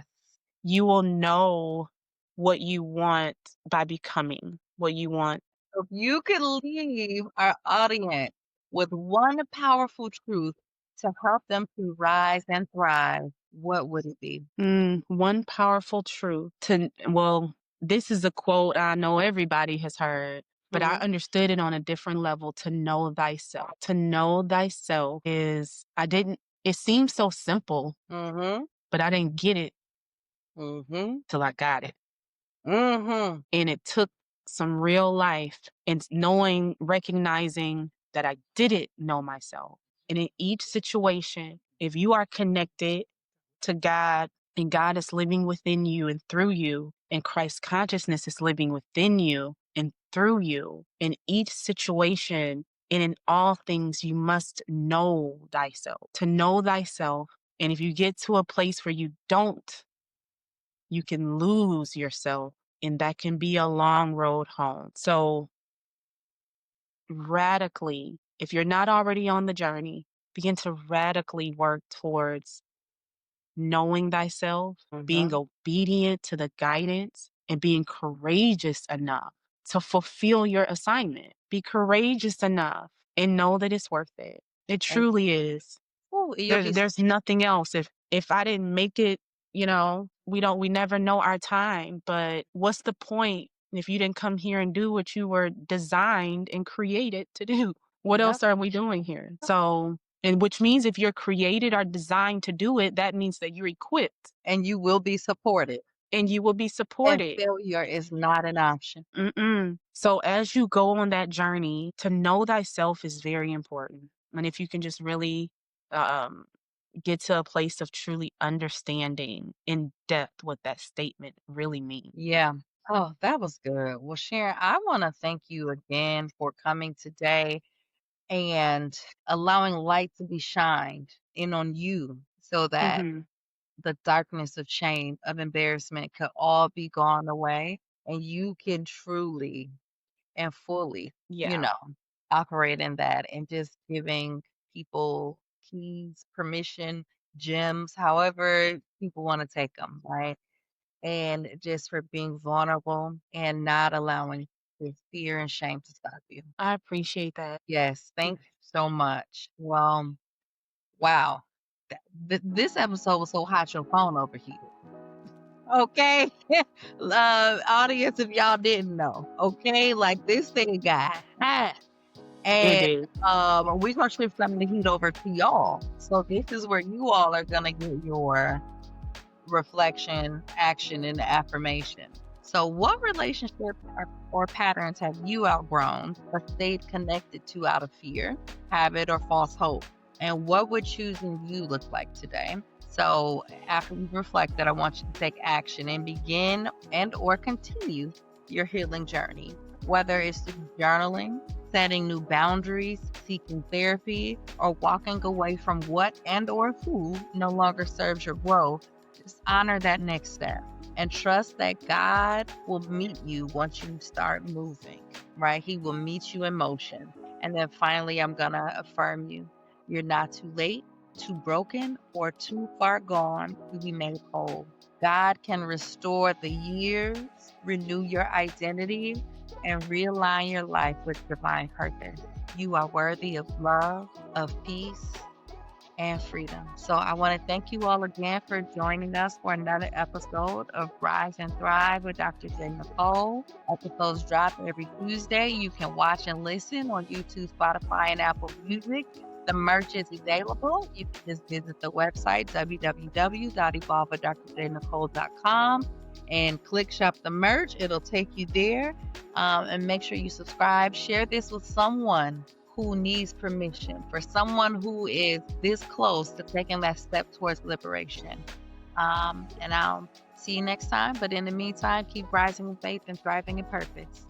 you will know what you want by becoming what you want. If you could leave our audience with one powerful truth to help them to rise and thrive, what would it be? One powerful truth this is a quote I know everybody has heard, but I Mhm. understood it on a different level. To know thyself. To know thyself it seems so simple, Mhm. but I didn't get it Mhm. till I got it. Mhm. And it took some real life and recognizing that I didn't know myself. And in each situation, if you are connected to God and God is living within you and through you, and Christ consciousness is living within you and through you, in each situation and in all things, you must know thyself. To know thyself. And if you get to a place where you don't, you can lose yourself, and that can be a long road home. So, radically, if you're not already on the journey, begin to radically work towards knowing thyself, being Mhm. obedient to the guidance, and being courageous enough to fulfill your assignment. Be courageous enough and know that it's worth it. It And truly is. ooh, you'll be There's nothing else. If I didn't make it, we never know our time. But what's the point if you didn't come here and do what you were designed and created to do? What yep. else are we doing here? So, and which means if you're created or designed to do it, that means that you're equipped And you will be supported. and you will be And supported. failure is not an option. So as you go on that journey, to know thyself is very important. And if you can just really um, get to a place of truly understanding in depth what that statement really means. Yeah. Oh, that was good. Well, Sharon, I want to thank you again for coming today and allowing light to be shined in on you so that Hmm. the darkness of shame, of embarrassment could all be gone away and you can truly and fully, you Yeah. know, operate in that and just giving people keys, permission, gems, however people want to take them, right? And just for being vulnerable and not allowing this fear and shame to stop you. I appreciate that. Yes, thank you so much. Well, wow. This episode was so hot your phone overheated. Okay. Audience, if y'all didn't know. Okay, like this thing got hot. It And did. we're gonna shift some of the heat over to y'all. So this is where you all are gonna get your reflection, action, and affirmation. So what relationships or patterns have you outgrown or stayed connected to out of fear, habit, or false hope? And what would choosing you look like today? So after you've reflected, I want you to take action and begin and or continue your healing journey. Whether it's through journaling, setting new boundaries, seeking therapy, or walking away from what and or who no longer serves your growth, just honor that next step and trust that God will meet you once you start moving, right? He will meet you in motion. And then finally, I'm going to affirm you. You're not too late, too broken, or too far gone to be made whole. God can restore the years, renew your identity, and realign your life with divine purpose. You are worthy of love, of peace, and freedom. So I want to thank you all again for joining us for another episode of Rise and Thrive with Dr. J. Nicole. Episodes drop every Tuesday. You can watch and listen on YouTube, Spotify, and Apple Music. The merch is available. You can just visit the website, www.evolvewithdrjnicole.com, and click shop the merch. It'll take you there. And make sure you subscribe. Share this with someone who needs permission, for someone who is this close to taking that step towards liberation. And I'll see you next time. But in the meantime, keep rising in faith and thriving in purpose.